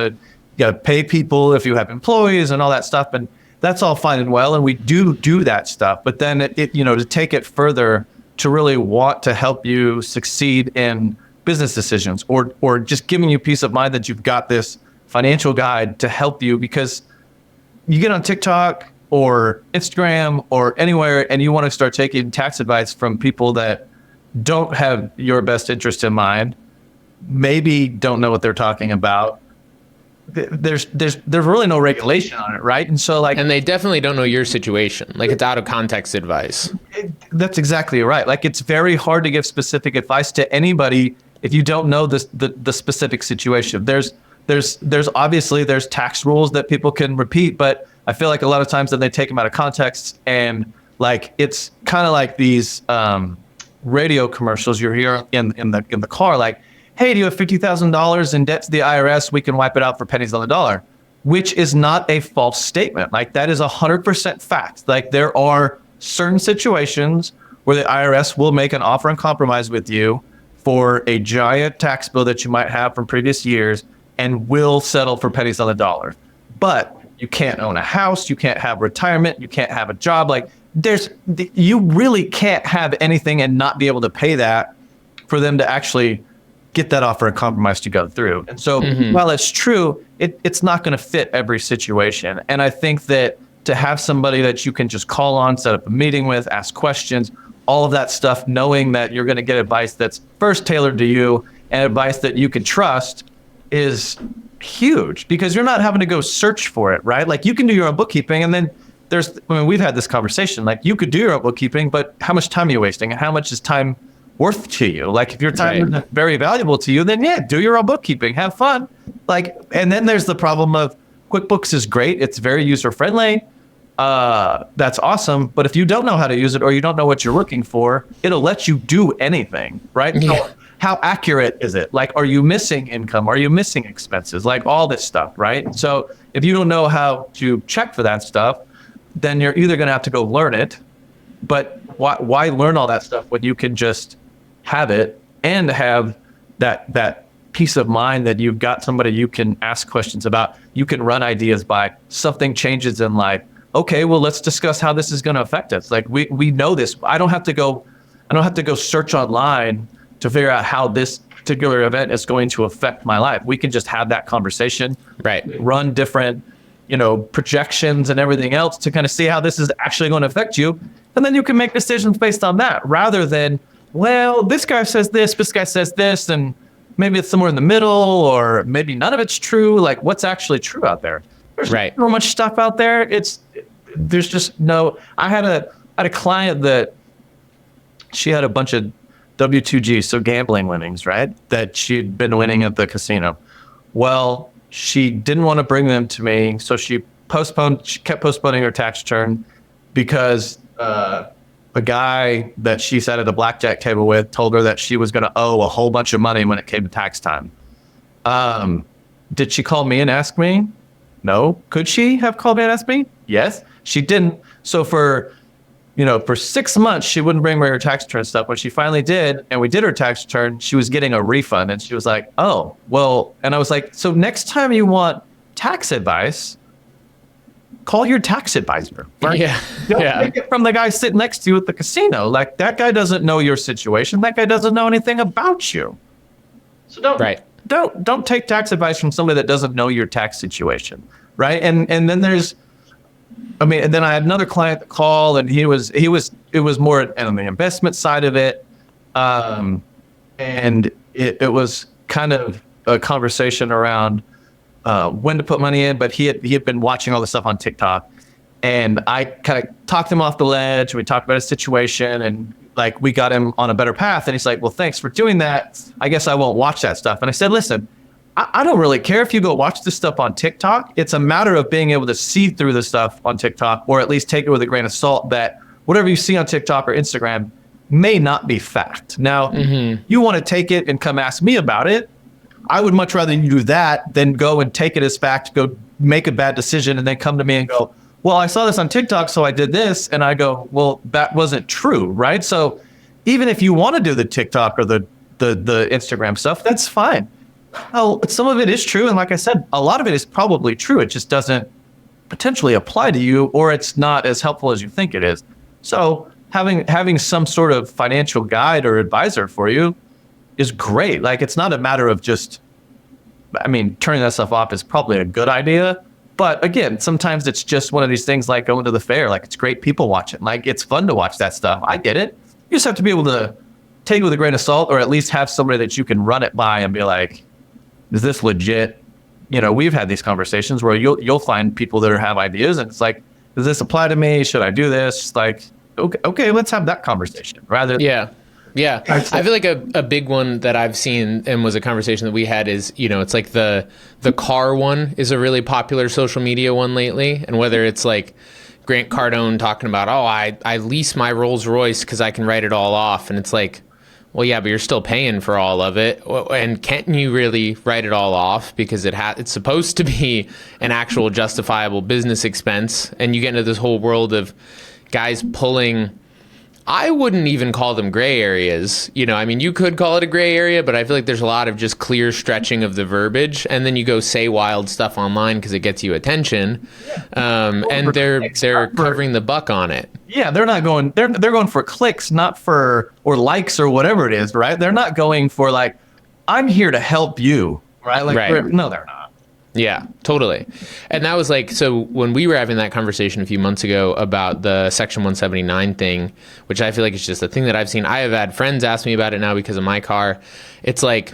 to pay people if you have employees and all that stuff. And that's all fine and well, and we do that stuff. But then it to take it further, to really want to help you succeed in business decisions, or just giving you peace of mind that you've got this financial guide to help you, because you get on TikTok or Instagram or anywhere and you want to start taking tax advice from people that don't have your best interest in mind, maybe don't know what they're talking about. There's really no regulation on it, right? And so like, and they definitely don't know your situation. Like, it's out of context advice. That's exactly right. Like, it's very hard to give specific advice to anybody if you don't know the specific situation. There's obviously there's tax rules that people can repeat, but I feel like a lot of times that they take them out of context, and like it's kind of like these radio commercials you hear in the car, like, hey, do you have $50,000 in debt to the IRS? We can wipe it out for pennies on the dollar, which is not a false statement. Like, that is 100% fact. Like, there are certain situations where the IRS will make an offer and compromise with you for a giant tax bill that you might have from previous years and will settle for pennies on the dollar. But you can't own a house, you can't have retirement, you can't have a job. Like, you really can't have anything and not be able to pay that for them to actually get that offer and compromise to go through. And so while it's true, it's not going to fit every situation. And I think that to have somebody that you can just call on, set up a meeting with, ask questions, all of that stuff, knowing that you're going to get advice that's first tailored to you and advice that you can trust, is huge, because you're not having to go search for it, right? Like, you can do your own bookkeeping, and then we've had this conversation, like, you could do your own bookkeeping, but how much time are you wasting, and how much is time worth to you? Like, if your time is very valuable to you, then yeah, do your own bookkeeping, have fun. Like, and then there's the problem of QuickBooks is great, it's very user friendly, that's awesome, but if you don't know how to use it, or you don't know what you're looking for, it'll let you do anything, right? Yeah. So how accurate is it? Like, are you missing income? Are you missing expenses? Like, all this stuff, right? So if you don't know how to check for that stuff, then you're either going to have to go learn it, but why learn all that stuff when you can just have it and have that peace of mind that you've got somebody you can ask questions about, you can run ideas by, something changes in life. Okay, well, let's discuss how this is going to affect us. Like, we know this. I don't have to go search online to figure out how this particular event is going to affect my life. We can just have that conversation, right? Run different, projections and everything else to kind of see how this is actually going to affect you. And then you can make decisions based on that, rather than, well, this guy says this guy says this, and maybe it's somewhere in the middle, or maybe none of it's true. Like, what's actually true out there? There's so much stuff out there. There's just no. I had a client that she had a bunch of W2G, so gambling winnings, right? That she'd been winning at the casino. Well, she didn't want to bring them to me, so she kept postponing her tax return, because the guy that she sat at the blackjack table with told her that she was going to owe a whole bunch of money when it came to tax time. Did she call me and ask me? No. Could she have called me and asked me? Yes. She didn't. So for 6 months, she wouldn't bring me her tax return stuff. When she finally did, and we did her tax return, she was getting a refund. And she was like, oh, well, and I was like, so next time you want tax advice, call your tax advisor. Right? Yeah. Don't take it from the guy sitting next to you at the casino. Like, that guy doesn't know your situation. That guy doesn't know anything about you. So don't take tax advice from somebody that doesn't know your tax situation. Right. And then and then I had another client that called, and it was more on the investment side of it. And it was kind of a conversation around when to put money in, but he had been watching all the stuff on TikTok, and I kind of talked him off the ledge. We talked about his situation, and like we got him on a better path. And he's like, well, thanks for doing that. I guess I won't watch that stuff. And I said, listen, I don't really care if you go watch this stuff on TikTok. It's a matter of being able to see through the stuff on TikTok, or at least take it with a grain of salt that whatever you see on TikTok or Instagram may not be fact. Now, you want to take it and come ask me about it. I would much rather you do that than go and take it as fact, go make a bad decision, and then come to me and go, well, I saw this on TikTok, so I did this. And I go, well, that wasn't true, right? So even if you want to do the TikTok or the Instagram stuff, that's fine. Well, some of it is true. And like I said, a lot of it is probably true. It just doesn't potentially apply to you, or it's not as helpful as you think it is. So having some sort of financial guide or advisor for you is great. Like, it's not a matter of just, turning that stuff off is probably a good idea. But again, sometimes it's just one of these things like going to the fair. Like, it's great people watching. Like, it's fun to watch that stuff. I get it. You just have to be able to take it with a grain of salt, or at least have somebody that you can run it by and be like, is this legit? We've had these conversations where you'll find people that have ideas, and it's like, does this apply to me? Should I do this? Like, okay, let's have that conversation rather. Yeah. I feel like a big one that I've seen and was a conversation that we had is, it's like the car one is a really popular social media one lately. And whether it's like Grant Cardone talking about, oh, I lease my Rolls Royce because I can write it all off. And it's like, well, yeah, but you're still paying for all of it. And can't you really write it all off? Because it's supposed to be an actual justifiable business expense. And you get into this whole world of guys pulling, I wouldn't even call them gray areas. You could call it a gray area, but I feel like there's a lot of just clear stretching of the verbiage. And then you go say wild stuff online because it gets you attention. And they're covering the buck on it. Yeah, they're going for clicks, not for, or likes or whatever it is, right? They're not going for like, I'm here to help you, right? Like, right. No, they're not. Yeah, totally. And that was like, so when we were having that conversation a few months ago about the Section 179 thing, which I feel like is just a thing that I've seen. I have had friends ask me about it now because of my car. It's like,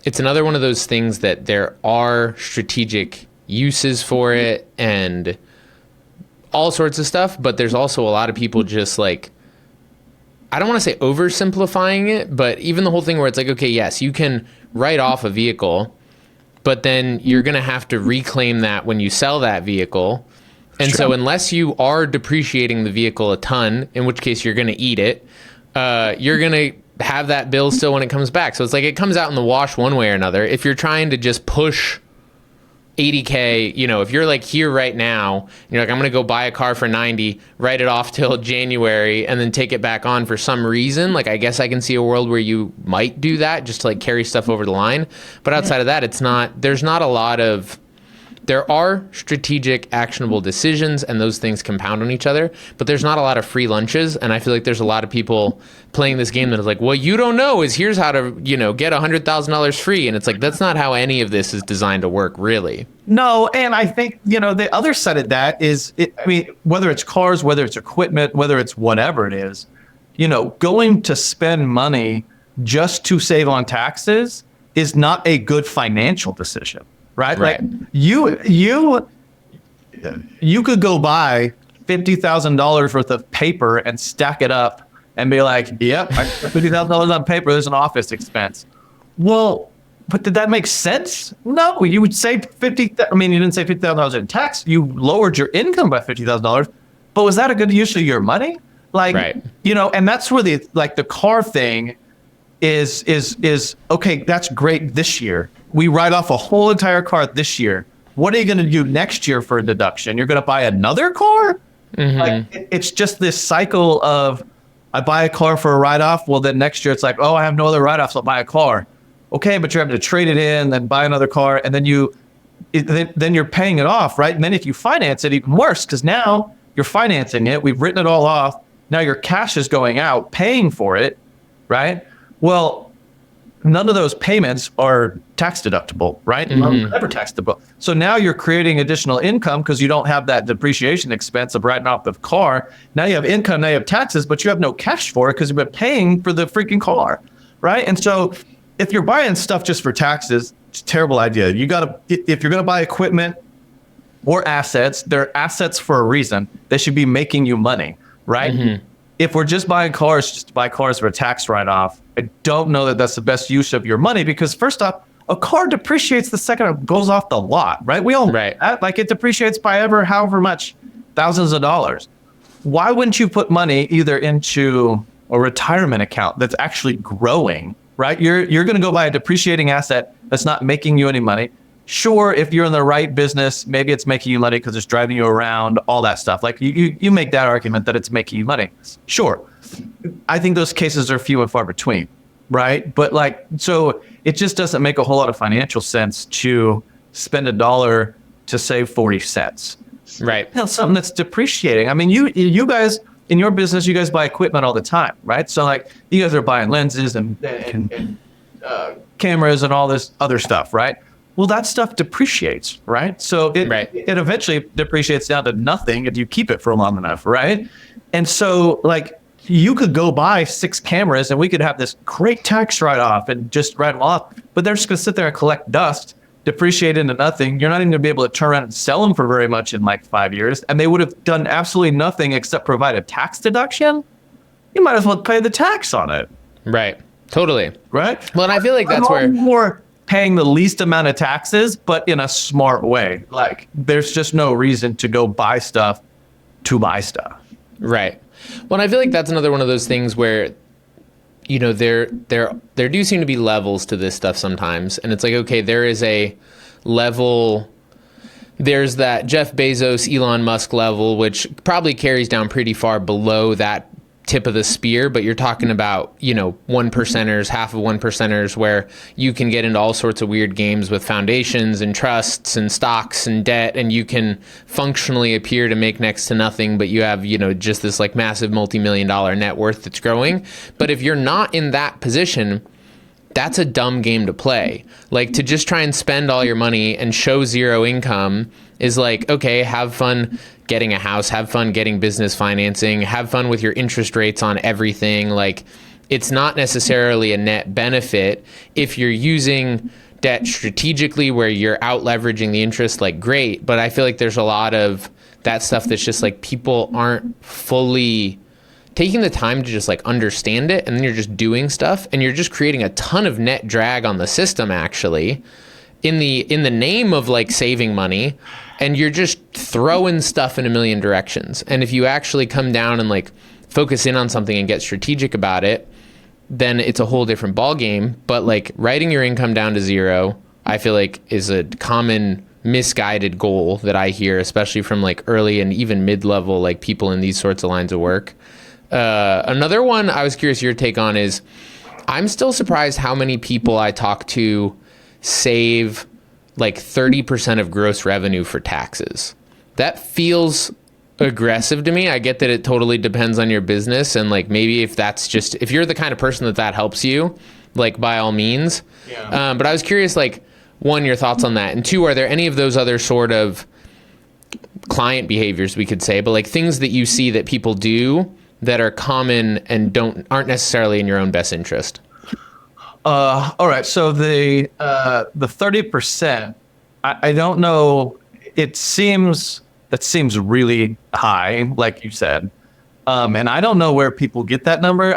it's another one of those things that there are strategic uses for it and all sorts of stuff, but there's also a lot of people just like, I don't want to say oversimplifying it, but even the whole thing where it's like, okay, yes, you can write off a vehicle, but then you're going to have to reclaim that when you sell that vehicle. And so unless you are depreciating the vehicle a ton, in which case you're going to eat it, you're going to have that bill still when it comes back. So it's like it comes out in the wash one way or another. If you're trying to just push 80K, if you're like here right now, and you're like, I'm going to go buy a car for 90, write it off till January, and then take it back on for some reason. Like, I guess I can see a world where you might do that just to like carry stuff over the line. But outside of that, there's not a lot of, there are strategic, actionable decisions, and those things compound on each other, but there's not a lot of free lunches. And I feel like there's a lot of people playing this game that is like, what you don't know is here's how to, get $100,000 free. And it's like, that's not how any of this is designed to work, really. No. And I think, the other side of that is, whether it's cars, whether it's equipment, whether it's whatever it is, going to spend money just to save on taxes is not a good financial decision. Right? Like you could go buy $50,000 worth of paper and stack it up and be like, yep, $50,000 on paper is an office expense. Well, but did that make sense? No, you would save you didn't save $50,000 in tax. You lowered your income by $50,000, but was that a good use of your money? Like, and that's where the car thing is okay, that's great this year. We write off a whole entire car this year. What are you going to do next year for a deduction? You're going to buy another car? Like it's just this cycle of I buy a car for a write-off. Well, then next year it's like, oh, I have no other write-offs. I'll buy a car. Okay, but you're having to trade it in, then buy another car, and then then you're paying it off, right? And then if you finance it, even worse, because now you're financing it. We've written it all off. Now your cash is going out, paying for it, right? Well, none of those payments are tax deductible, right? Never tax deductible. So now you're creating additional income because you don't have that depreciation expense of writing off the car. Now you have income, now you have taxes, but you have no cash for it because you've been paying for the freaking car, right? And so if you're buying stuff just for taxes, it's a terrible idea. If you're gonna buy equipment or assets, they're assets for a reason. They should be making you money, right? If we're just buying cars, just to buy cars for a tax write-off, I don't know that that's the best use of your money because first off, a car depreciates the second it goes off the lot, right? We all know that. Like it depreciates by however much, thousands of dollars. Why wouldn't you put money either into a retirement account that's actually growing, right? You're going to go buy a depreciating asset that's not making you any money. Sure, if you're in the right business, maybe it's making you money because it's driving you around, all that stuff. Like you make that argument that it's making you money. Sure. I think those cases are few and far between, right? But like, so it just doesn't make a whole lot of financial sense to spend $1 to save 40 cents. Right. You know, something that's depreciating. I mean, you guys in your business, you guys buy equipment all the time, right? So like you guys are buying lenses and cameras and all this other stuff, right? Well, that stuff depreciates, right? So it eventually depreciates down to nothing if you keep it for long enough, right? And so like you could go buy 6 cameras and we could have this great tax write-off and just write them off, but they're just gonna sit there and collect dust, depreciate into nothing. You're not even gonna be able to turn around and sell them for very much in like 5 years. And they would have done absolutely nothing except provide a tax deduction. You might as well pay the tax on it. Right. Totally. Right? Well, and I feel like that's where more paying the least amount of taxes, but in a smart way. Like there's just no reason to go buy stuff to buy stuff. Right. Well, and I feel like that's another one of those things where, you know, there do seem to be levels to this stuff sometimes. And it's like, okay, there is a level, there's that Jeff Bezos, Elon Musk level, which probably carries down pretty far below that tip of the spear, but you're talking about, you know, 1%ers, half of 1%ers, where you can get into all sorts of weird games with foundations and trusts and stocks and debt, and you can functionally appear to make next to nothing, but you have, you know, just this like massive multi-million-dollar net worth that's growing. But if you're not in that position, that's a dumb game to play. Like to just try and spend all your money and show zero income is like, okay, have fun getting a house, have fun getting business financing, have fun with your interest rates on everything. Like it's not necessarily a net benefit. If you're using debt strategically where you're out leveraging the interest, like great. But I feel like there's a lot of that stuff that's just like people aren't fully taking the time to just like understand it, and then you're just doing stuff and you're just creating a ton of net drag on the system actually in the name of like saving money, and you're just throwing stuff in a million directions. And if you actually come down and like focus in on something and get strategic about it, then it's a whole different ball game. But like writing your income down to zero, I feel like is a common misguided goal that I hear, especially from like early and even mid-level like people in these sorts of lines of work. Another one I was curious your take on is I'm still surprised how many people I talk to save like 30% of gross revenue for taxes. That feels aggressive to me. I get that it totally depends on your business, and like maybe if that's just, if you're the kind of person that helps you, like by all means. Yeah. But I was curious, like, one, your thoughts on that, and two, are there any of those other sort of client behaviors we could say, but like things that you see that people do that are common and aren't necessarily in your own best interest? All right. So the 30%, I don't know. That seems really high, like you said. And I don't know where people get that number.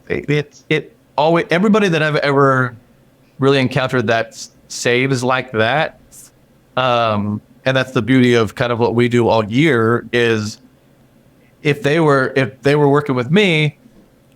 Everybody that I've ever really encountered that saves like that. And that's the beauty of kind of what we do all year is if they were working with me,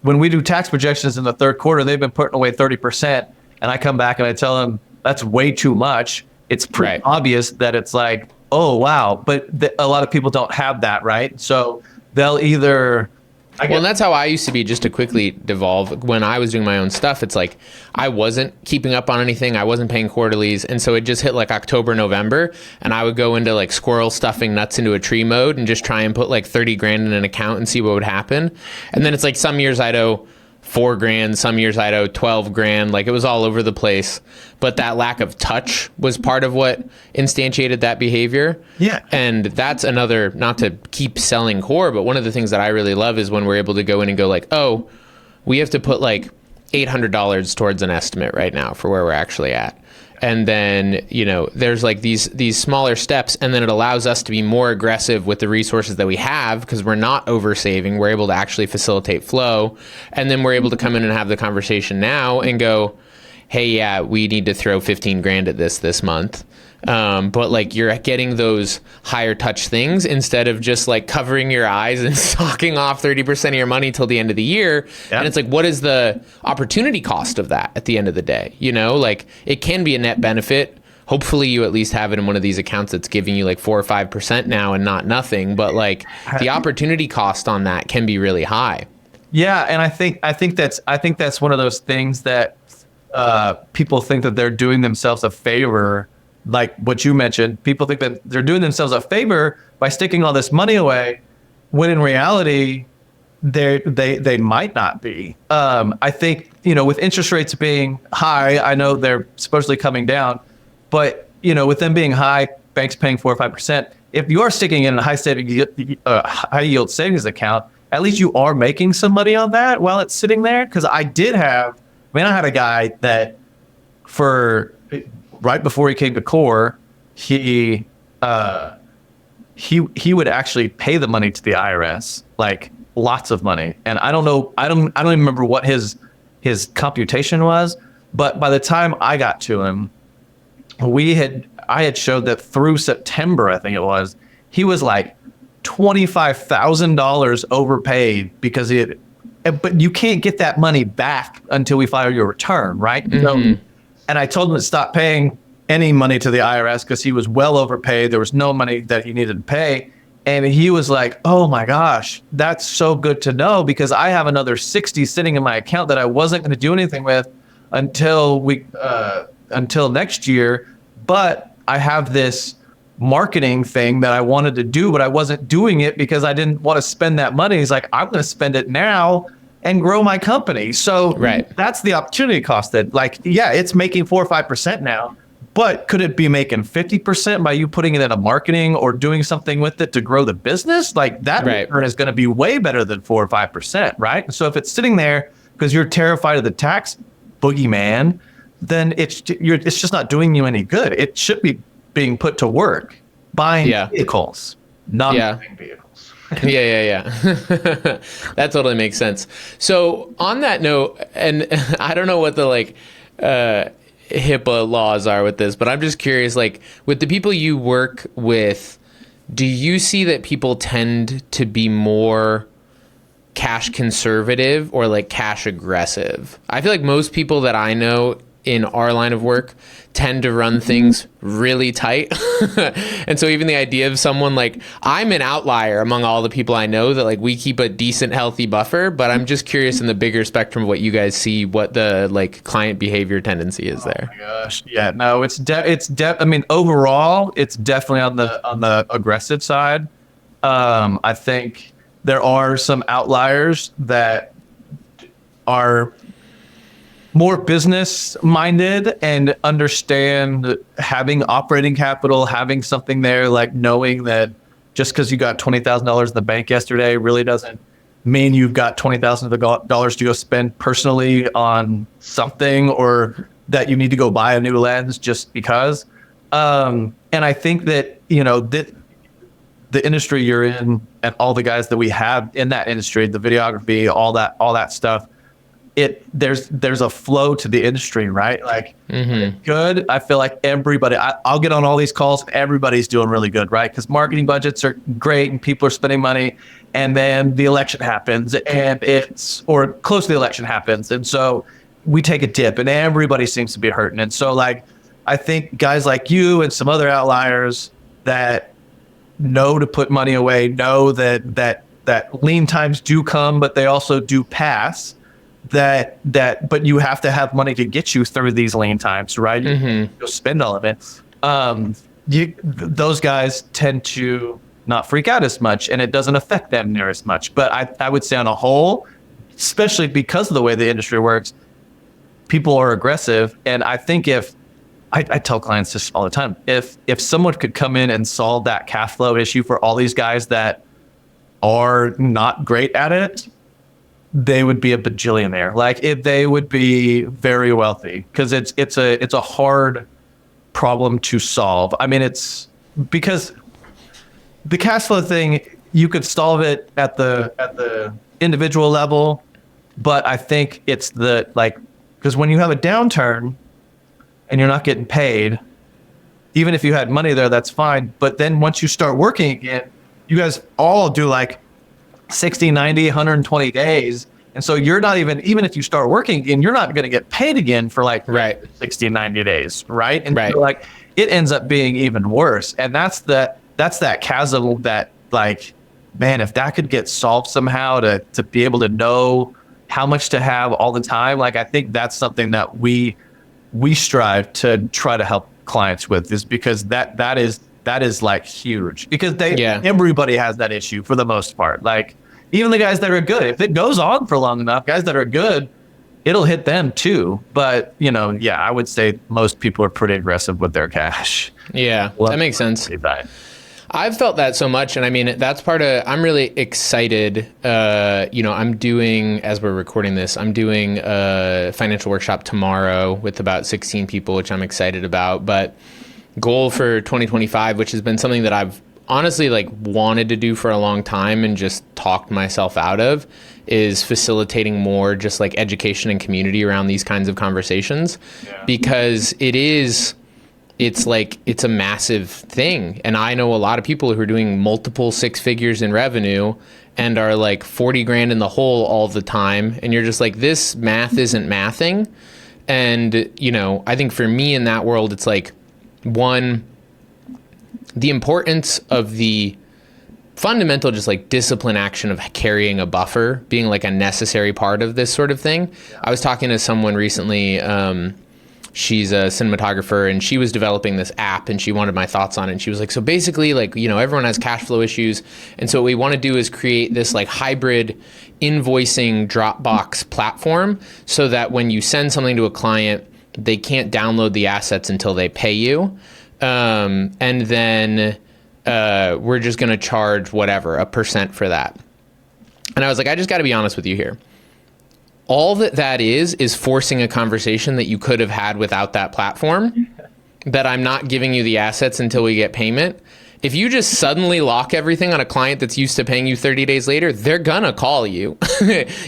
when we do tax projections in the third quarter, they've been putting away 30%, and I come back and I tell them that's way too much. It's pretty obvious that it's like, oh, wow. But a lot of people don't have that, right? So they'll either... Well, and that's how I used to be, just to quickly devolve. When I was doing my own stuff, it's like I wasn't keeping up on anything. I wasn't paying quarterlies. And so it just hit like October, November. And I would go into like squirrel stuffing nuts into a tree mode and just try and put like 30 grand in an account and see what would happen. And then it's like some years I'd owe 4 grand, some years I'd owe 12 grand. Like it was all over the place. But that lack of touch was part of what instantiated that behavior. Yeah. And that's another, not to keep selling core, but one of the things that I really love is when we're able to go in and go like, oh, we have to put like $800 towards an estimate right now for where we're actually at. And then, there's like these smaller steps, and then it allows us to be more aggressive with the resources that we have because we're not oversaving. We're able to actually facilitate flow. And then we're able to come in and have the conversation now and go, hey, yeah, we need to throw 15 grand at this month. But like you're getting those higher touch things instead of just like covering your eyes and socking off 30% of your money till the end of the year. Yeah. And it's like, what is the opportunity cost of that at the end of the day? Like it can be a net benefit. Hopefully you at least have it in one of these accounts that's giving you like 4 or 5% now and not nothing. But like the opportunity cost on that can be really high. Yeah. And I think that's one of those things that people think that they're doing themselves a favor. Like what you mentioned, people think that they're doing themselves a favor by sticking all this money away, when in reality, they might not be. I think, with interest rates being high, I know they're supposedly coming down, but, with them being high, banks paying 4 or 5%, if you are sticking in a high yield savings account, at least you are making some money on that while it's sitting there. Because I had a guy that right before he came to Core, he would actually pay the money to the IRS, like lots of money. And I don't even remember what his computation was, but by the time I got to him, I had showed that through September, I think it was, he was like $25,000 overpaid because but you can't get that money back until we file your return, right? Mm-hmm. So, and I told him to stop paying any money to the IRS because he was well overpaid. There was no money that he needed to pay. And he was like, oh my gosh, that's so good to know, because I have another 60 sitting in my account that I wasn't going to do anything with until next year. But I have this marketing thing that I wanted to do, but I wasn't doing it because I didn't want to spend that money. He's like, I'm going to spend it now and grow my company. So That's the opportunity cost. That it's making 4 or 5% now, but could it be making 50% by you putting it in a marketing or doing something with it to grow the business? Like that return is going to be way better than 4 or 5%, right? So if it's sitting there because you're terrified of the tax boogeyman, then it's just not doing you any good. It should be being put to work buying vehicles, not buying vehicles. Yeah. That totally makes sense. So on that note, and I don't know what the HIPAA laws are with this, but I'm just curious, like with the people you work with, do you see that people tend to be more cash conservative or like cash aggressive? I feel like most people that I know in our line of work tend to run things really tight. And so even the idea of someone like, I'm an outlier among all the people I know that like we keep a decent healthy buffer, but I'm just curious in the bigger spectrum of what you guys see, what the like client behavior tendency is there. Oh my gosh. Yeah, no, I mean, overall, it's definitely on the aggressive side. I think there are some outliers that are more business minded and understand having operating capital, having something there, like knowing that just because you got $20,000 in the bank yesterday really doesn't mean you've got $20,000 to go spend personally on something, or that you need to go buy a new lens just because. And I think that, the industry you're in and all the guys that we have in that industry, the videography, all that stuff, there's a flow to the industry, right? Like good. I feel like everybody, I'll get on all these calls and everybody's doing really good, right? Because marketing budgets are great and people are spending money, and then the election happens or close to the election happens. And so we take a dip and everybody seems to be hurting. And so like, I think guys like you and some other outliers that know to put money away, know that lean times do come, but they also do pass. But you have to have money to get you through these lean times, right? You'll spend all of it. Those guys tend to not freak out as much, and it doesn't affect them near as much. But I would say on a whole, especially because of the way the industry works, people are aggressive. And I think I tell clients this all the time, if someone could come in and solve that cash flow issue for all these guys that are not great at it, they would be a bajillionaire. Like they would be very wealthy, because it's a hard problem to solve. I mean, it's because the cash flow thing, you could solve it at the individual level, but I think it's because when you have a downturn and you're not getting paid, even if you had money there, that's fine. But then once you start working again, you guys all do like 60, 90, 120 days. And so you're not even if you start working again, you're not going to get paid again for like 60, 90 days. Right. And so like it ends up being even worse. And that's that chasm that, like, man, if that could get solved somehow to be able to know how much to have all the time, like I think that's something that we strive to try to help clients with, is because that is like huge, because everybody has that issue for the most part. Like even the guys that are good, if it goes on for long enough, guys that are good, it'll hit them too. But I would say most people are pretty aggressive with their cash. Yeah, that makes sense. I've felt that so much. And I mean, that's part of, I'm really excited. I'm doing, as we're recording this, I'm doing a financial workshop tomorrow with about 16 people, which I'm excited about. But goal for 2025, which has been something that I've honestly like wanted to do for a long time and just talked myself out of, is facilitating more just like education and community around these kinds of conversations, because it's a massive thing. And I know a lot of people who are doing multiple 6 figures in revenue and are like 40 grand in the hole all the time. And you're just like, this math isn't mathing. And, I think for me in that world, it's like, one, the importance of the fundamental, just like discipline action of carrying a buffer being like a necessary part of this sort of thing. I was talking to someone recently, she's a cinematographer, and she was developing this app, and she wanted my thoughts on it. And she was like, so basically, like, everyone has cash flow issues. And so what we want to do is create this like hybrid invoicing Dropbox platform, so that when you send something to a client, they can't download the assets until they pay you. And then we're just going to charge whatever, 1% for that. And I was like, I just got to be honest with you here. All that is forcing a conversation that you could have had without that platform, that I'm not giving you the assets until we get payment. If you just suddenly lock everything on a client that's used to paying you 30 days later, they're going to call you.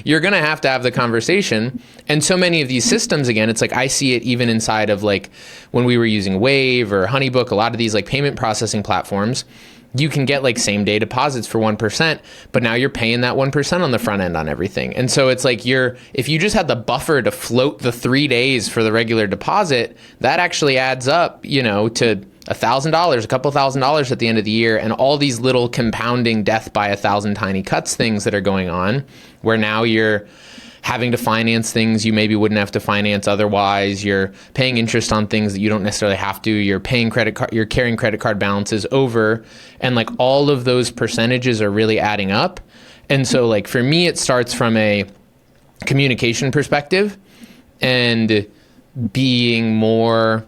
You're going to have the conversation. And so many of these systems, again, it's like I see it even inside of like when we were using Wave or Honeybook, a lot of these like payment processing platforms, you can get like same day deposits for 1%, but now you're paying that 1% on the front end on everything. And so it's like if you just had the buffer to float the 3 days for the regular deposit, that actually adds up, to $1,000, a couple $1,000 at the end of the year, and all these little compounding death by 1,000 tiny cuts things that are going on, where now you're having to finance things you maybe wouldn't have to finance otherwise. You're paying interest on things that you don't necessarily have to. You're paying you're carrying credit card balances over, and like all of those percentages are really adding up. And so like for me, it starts from a communication perspective and being more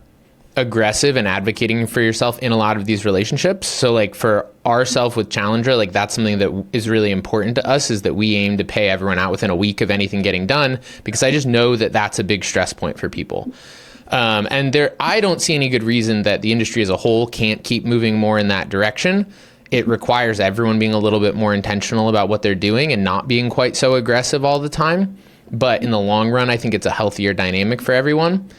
aggressive and advocating for yourself in a lot of these relationships. So like for ourselves with Challenger, like that's something that is really important to us, is that we aim to pay everyone out within a week of anything getting done, because I just know that that's a big stress point for people. And I don't see any good reason that the industry as a whole can't keep moving more in that direction. It requires everyone being a little bit more intentional about what they're doing and not being quite so aggressive all the time. But in the long run, I think it's a healthier dynamic for everyone.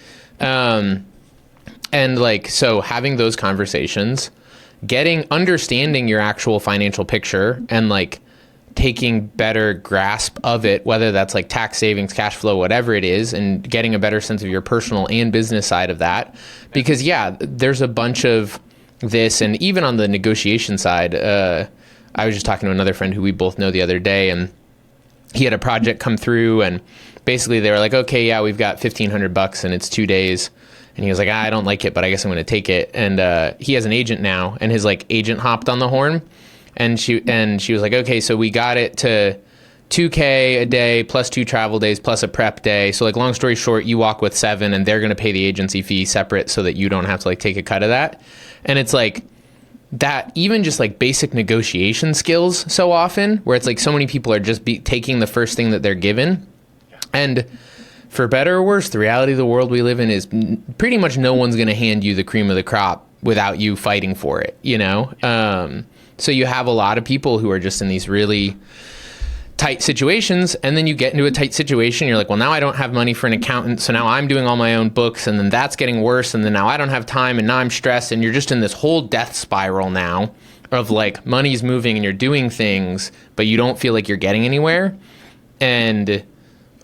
And like, so having those conversations, understanding your actual financial picture and like taking better grasp of it, whether that's like tax savings, cash flow, whatever it is, and getting a better sense of your personal and business side of that. Because there's a bunch of this, and even on the negotiation side, I was just talking to another friend who we both know the other day, and he had a project come through, and basically they were like, okay, yeah, we've got $1,500 and it's 2 days. And he was like, I don't like it, but I guess I'm going to take it. And he has an agent now, and his like agent hopped on the horn, and she was like, okay, so we got it to $2K a day plus 2 travel days plus a prep day. So like, long story short, you walk with 7 and they're going to pay the agency fee separate so that you don't have to like take a cut of that. And it's like that, even just like basic negotiation skills so often, where it's like so many people are just taking the first thing that they're given. And for better or worse, the reality of the world we live in is pretty much no one's going to hand you the cream of the crop without you fighting for it, you know? So you have a lot of people who are just in these really tight situations, and then you get into a tight situation, you're like, well, now I don't have money for an accountant, so now I'm doing all my own books, and then that's getting worse, and then now I don't have time, and now I'm stressed, and you're just in this whole death spiral now of like money's moving and you're doing things, but you don't feel like you're getting anywhere. And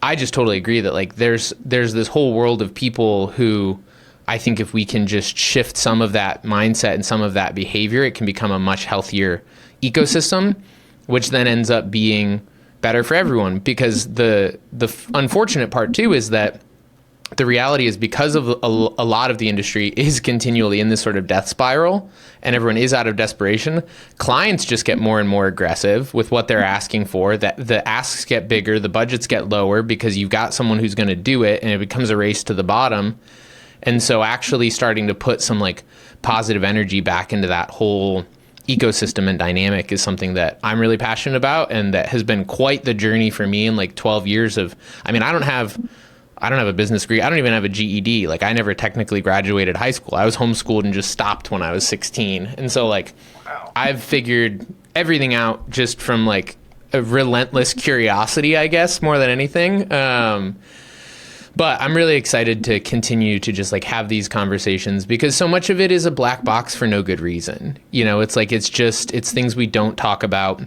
I just totally agree that like there's this whole world of people who I think if we can just shift some of that mindset and some of that behavior, it can become a much healthier ecosystem, which then ends up being better for everyone. Because the unfortunate part too is that the reality is, because of a lot of the industry is continually in this sort of death spiral and everyone is out of desperation, clients just get more and more aggressive with what they're asking for. That the asks get bigger, the budgets get lower, because you've got someone who's going to do it, and it becomes a race to the bottom. And so actually starting to put some like positive energy back into that whole ecosystem and dynamic is something that I'm really passionate about, and that has been quite the journey for me in like 12 years of, I mean, I don't have a business degree. I don't even have a GED. Like, I never technically graduated high school. I was homeschooled and just stopped when I was 16. And so like, wow, I've figured everything out just from like a relentless curiosity, I guess, more than anything. But I'm really excited to continue to just like have these conversations, because so much of it is a black box for no good reason. You know, it's like, it's things we don't talk about.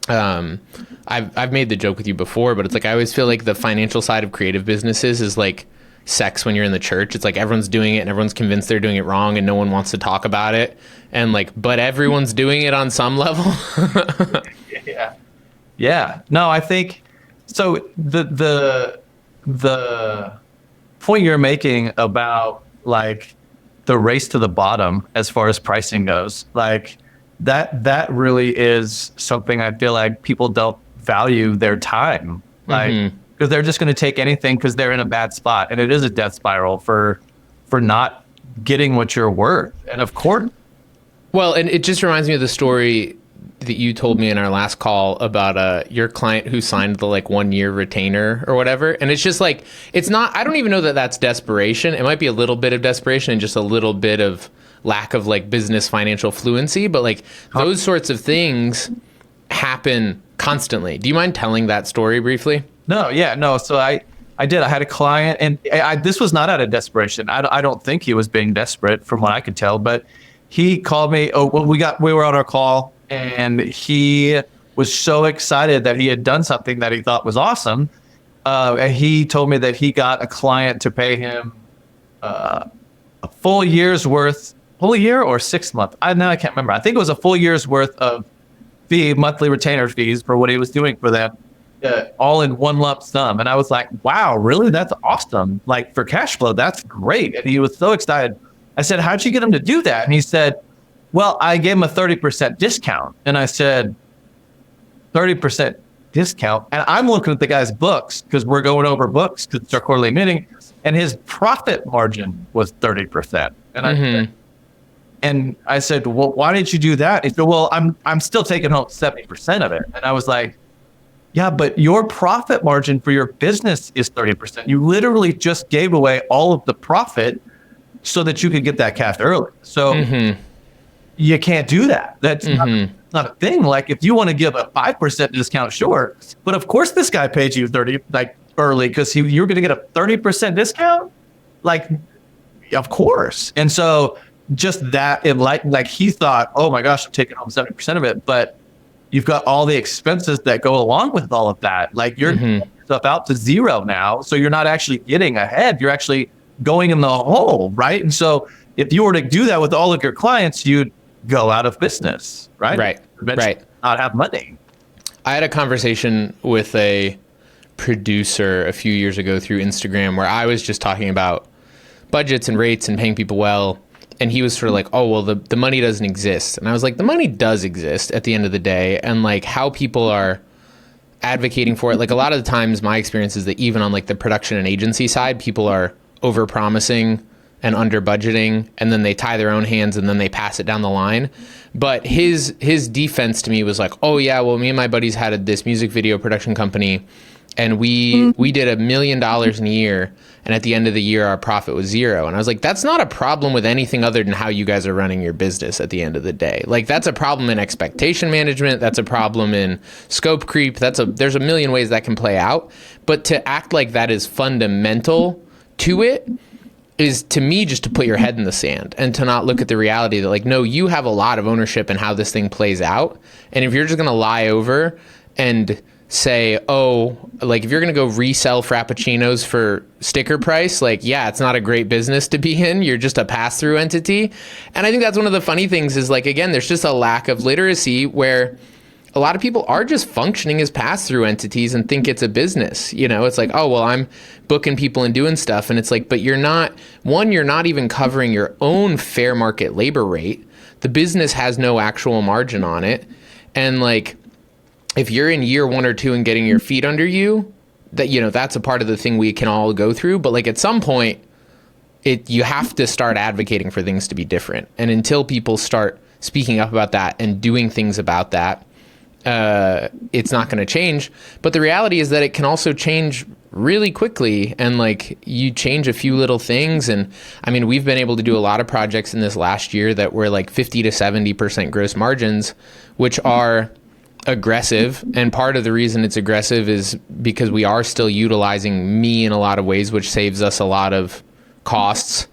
I've made the joke with you before, but it's like, I always feel like the financial side of creative businesses is like sex when you're in the church. It's like everyone's doing it and everyone's convinced they're doing it wrong and no one wants to talk about it. And like, but everyone's doing it on some level. Yeah. Yeah. No, I think so. The point you're making about like the race to the bottom as far as pricing goes, like that really is something I feel like people don't value their time, like, because they're just going to take anything because they're in a bad spot, and it is a death spiral for not getting what you're worth. And of course, well, and it just reminds me of the story that you told me in our last call about your client who signed the like 1-year retainer or whatever. And it's just like, it's not, I don't even know that that's desperation. It might be a little bit of desperation and just a little bit of lack of like business financial fluency, but like those sorts of things happen constantly. Do you mind telling that story briefly? No. Yeah, no. So I had a client, and this was not out of desperation. I don't think he was being desperate from what I could tell, but he called me. Oh, well, we were on our call, and he was so excited that he had done something that he thought was awesome. And he told me that he got a client to pay him a full year's worth, full year or 6 month. I can't remember. I think it was a full year's worth of monthly retainer fees for what he was doing for them, all in one lump sum. And I was like, wow, really? That's awesome. Like, for cash flow, that's great. And he was so excited. I said, how'd you get him to do that? And he said, well, I gave him a 30% discount. And I said, 30% discount? And I'm looking at the guy's books, because we're going over books because it's our quarterly meeting, and his profit margin was 30%. And I said, well, why did you do that? He said, well, I'm still taking home 70% of it. And I was like, yeah, but your profit margin for your business is 30%. You literally just gave away all of the profit so that you could get that cash early. So you can't do that. That's not a thing. Like, if you want to give a 5% discount, sure. But of course this guy paid you 30 like early because you're going to get a 30% discount. Like, of course. And so just that, it like he thought, oh my gosh, I'm taking home 70% of it, but you've got all the expenses that go along with all of that. Like, you're stuff out to zero now, so you're not actually getting ahead. You're actually going in the hole, right? And so if you were to do that with all of your clients, you'd go out of business, right? Right. Eventually not have money. I had a conversation with a producer a few years ago through Instagram where I was just talking about budgets and rates and paying people well. And he was sort of like, oh, well, the money doesn't exist. And I was like, the money does exist at the end of the day. And like how people are advocating for it. Like a lot of the times my experience is that even on like the production and agency side, people are over promising and under budgeting, and then they tie their own hands and then they pass it down the line. But his defense to me was like, oh yeah, well, me and my buddies had this music video production company, and we did $1 million in a year, and at the end of the year our profit was zero. And I was like, that's not a problem with anything other than how you guys are running your business at the end of the day. Like that's a problem in expectation management, that's a problem in scope creep, there's a million ways that can play out. But to act like that is fundamental to it is, to me, just to put your head in the sand and to not look at the reality that like, no, you have a lot of ownership in how this thing plays out. And if you're just going to lie over and say, oh, like if you're going to go resell Frappuccinos for sticker price, like, yeah, it's not a great business to be in. You're just a pass-through entity. And I think that's one of the funny things is like, again, there's just a lack of literacy where a lot of people are just functioning as pass-through entities and think it's a business. You know, it's like, oh, well, I'm booking people and doing stuff. And it's like, but you're not even covering your own fair market labor rate. The business has no actual margin on it. And like, if you're in year 1 or 2 and getting your feet under you, that, you know, that's a part of the thing we can all go through. But like at some point, you have to start advocating for things to be different. And until people start speaking up about that and doing things about that, it's not going to change. But the reality is that it can also change really quickly. And like you change a few little things. And I mean, we've been able to do a lot of projects in this last year that were like 50 to 70% gross margins, which are aggressive. And part of the reason it's aggressive is because we are still utilizing me in a lot of ways, which saves us a lot of costs.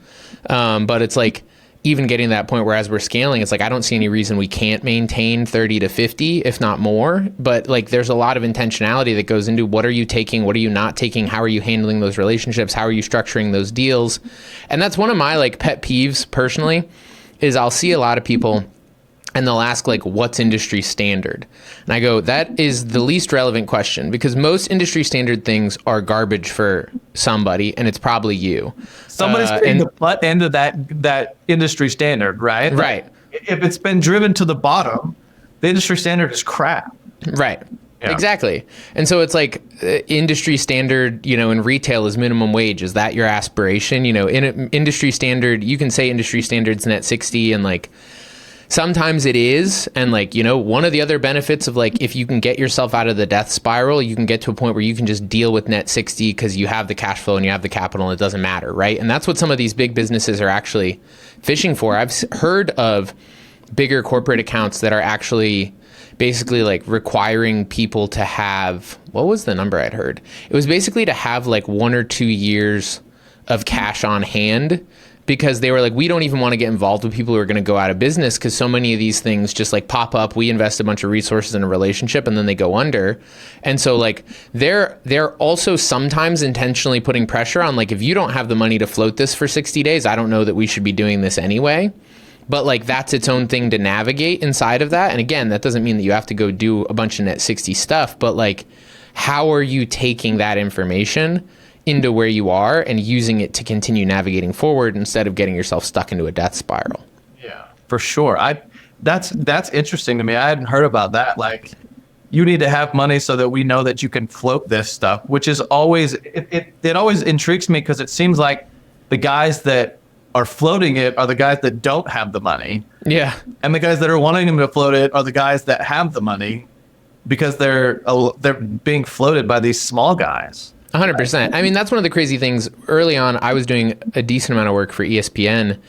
But it's like, even getting to that point where as we're scaling, it's like, I don't see any reason we can't maintain 30 to 50, if not more. But like, there's a lot of intentionality that goes into what are you taking? What are you not taking? How are you handling those relationships? How are you structuring those deals? And that's one of my like pet peeves personally, is I'll see a lot of people and they'll ask like, what's industry standard? And I go, that is the least relevant question, because most industry standard things are garbage for somebody, and it's probably you. Somebody's putting the butt end of that industry standard, right? Right. Like, if it's been driven to the bottom, the industry standard is crap. Right. Yeah. Exactly. And so it's like industry standard, you know, in retail is minimum wage. Is that your aspiration? You know, in industry standard, you can say industry standards net 60, and like, sometimes it is. And like, you know, one of the other benefits of like, if you can get yourself out of the death spiral, you can get to a point where you can just deal with net 60 because you have the cash flow and you have the capital and it doesn't matter. Right. And that's what some of these big businesses are actually fishing for. I've heard of bigger corporate accounts that are actually basically like requiring people to have, what was the number I'd heard? It was basically to have like 1 or 2 years of cash on hand, because they were like, we don't even want to get involved with people who are going to go out of business, because so many of these things just like pop up. We invest a bunch of resources in a relationship and then they go under. And so like they're also sometimes intentionally putting pressure on, like, if you don't have the money to float this for 60 days, I don't know that we should be doing this anyway. But like, that's its own thing to navigate inside of that. And again, that doesn't mean that you have to go do a bunch of net 60 stuff, but like, how are you taking that information into where you are and using it to continue navigating forward instead of getting yourself stuck into a death spiral? Yeah, for sure. That's interesting to me. I hadn't heard about that. Like, you need to have money so that we know that you can float this stuff, which is always, it always intrigues me, because it seems like the guys that are floating it are the guys that don't have the money. Yeah. And the guys that are wanting them to float it are the guys that have the money, because they're being floated by these small guys. 100%. I mean, that's one of the crazy things. Early on, I was doing a decent amount of work for ESPN,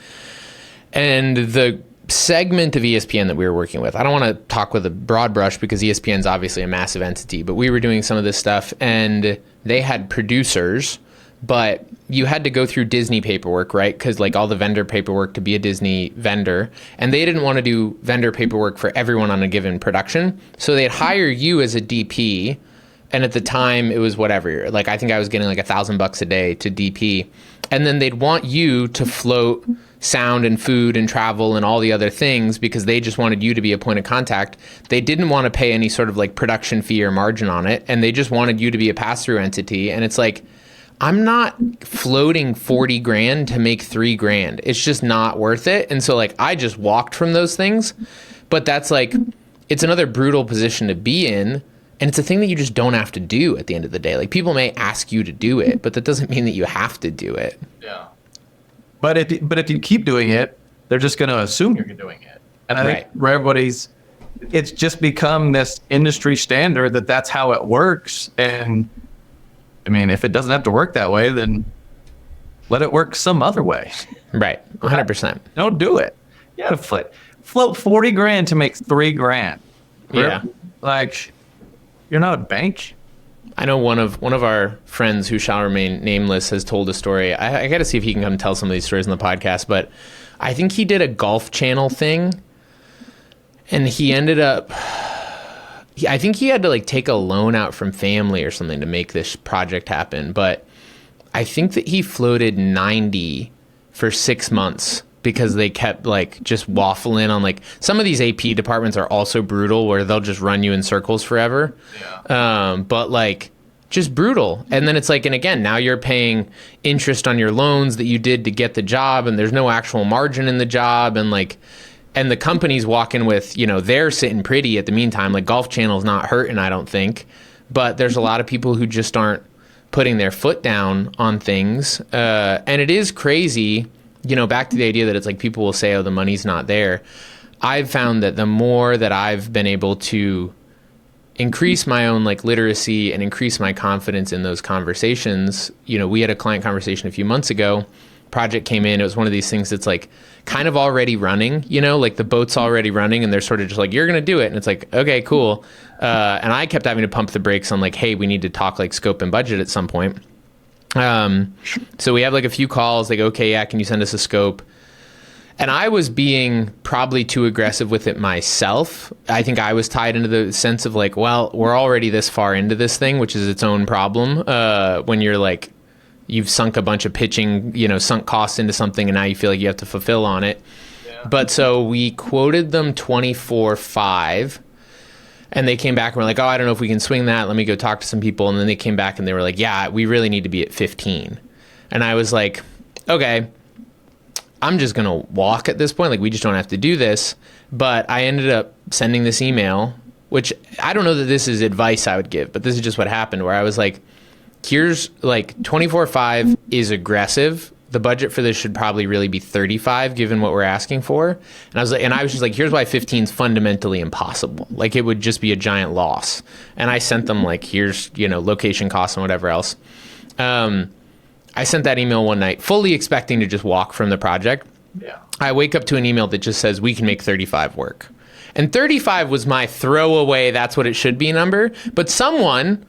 and the segment of ESPN that we were working with, I don't want to talk with a broad brush because ESPN is obviously a massive entity, but we were doing some of this stuff, and they had producers, but you had to go through Disney paperwork, right? Because like all the vendor paperwork to be a Disney vendor, and they didn't want to do vendor paperwork for everyone on a given production. So they'd hire you as a DP, And at the time it was whatever, like I think I was getting like $1,000 a day to DP. And then they'd want you to float sound and food and travel and all the other things because they just wanted you to be a point of contact. They didn't want to pay any sort of like production fee or margin on it. And they just wanted you to be a pass-through entity. And it's like, I'm not floating 40 grand to make 3 grand. It's just not worth it. And so like, I just walked from those things, but that's like, it's another brutal position to be in. And it's a thing that you just don't have to do at the end of the day. Like people may ask you to do it, but that doesn't mean that you have to do it. Yeah. But if you keep doing it, they're just going to assume you're doing it. And I think for it's just become this industry standard that that's how it works. And I mean, if it doesn't have to work that way, then let it work some other way. Right. 100%. Don't do it. You got to float 40 grand to make 3 grand. Yeah. Like, you're not a bank. I know one of our friends who shall remain nameless has told a story. I got to see if he can come tell some of these stories on the podcast, but I think he did a Golf Channel thing and he ended up, I think he had to like take a loan out from family or something to make this project happen. But I think that he floated 90 for 6 months because they kept like just waffling on like some of these AP departments are also brutal where they'll just run you in circles forever. Yeah. But like just brutal. And then it's like, and again, now you're paying interest on your loans that you did to get the job and there's no actual margin in the job. And like, and the company's walking with, you know, they're sitting pretty at the meantime, like Golf Channel's not hurting, I don't think, but there's a lot of people who just aren't putting their foot down on things. And it is crazy. You know, back to the idea that it's like people will say, oh, the money's not there. I've found that the more that I've been able to increase my own like literacy and increase my confidence in those conversations, you know, we had a client conversation a few months ago, project came in, it was one of these things that's like kind of already running, you know, like the boat's already running and they're sort of just like, you're going to do it. And it's like, okay, cool. And I kept having to pump the brakes on like, hey, we need to talk like scope and budget at some point. So we have like a few calls, like, okay, yeah, can you send us a scope? And I was being probably too aggressive with it myself. I think I was tied into the sense of like, well, we're already this far into this thing, which is its own problem. When you're like, you've sunk a bunch of pitching, you know, sunk costs into something and now you feel like you have to fulfill on it. Yeah. But so we quoted them 24.5. And they came back and were like, oh, I don't know if we can swing that. Let me go talk to some people. And then they came back and they were like, yeah, we really need to be at 15. And I was like, okay, I'm just going to walk at this point. Like, we just don't have to do this. But I ended up sending this email, which I don't know that this is advice I would give, but this is just what happened where I was like, here's like 24.5 is aggressive. The budget for this should probably really be 35 given what we're asking for. And I was just like, here's why 15 is fundamentally impossible. Like it would just be a giant loss. And I sent them like, here's, you know, location costs and whatever else. I sent that email one night fully expecting to just walk from the project. Yeah. I wake up to an email that just says we can make 35 work. And 35 was my throwaway, that's what it should be number. But someone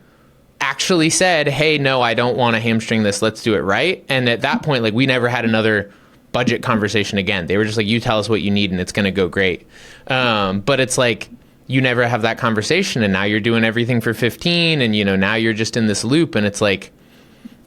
actually said, hey, no, I don't want to hamstring this. Let's do it right. And at that point, like we never had another budget conversation again. They were just like, you tell us what you need and it's going to go great. But it's like, you never have that conversation and now you're doing everything for 15 and, you know, now you're just in this loop and it's like,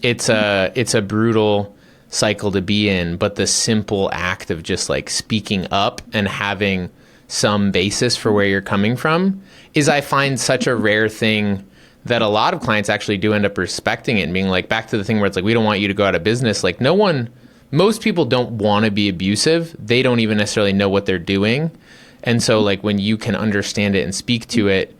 it's a brutal cycle to be in. But the simple act of just like speaking up and having some basis for where you're coming from is, I find, such a rare thing that a lot of clients actually do end up respecting it and being like, back to the thing where it's like, we don't want you to go out of business. Like most people don't want to be abusive. They don't even necessarily know what they're doing. And so like when you can understand it and speak to it,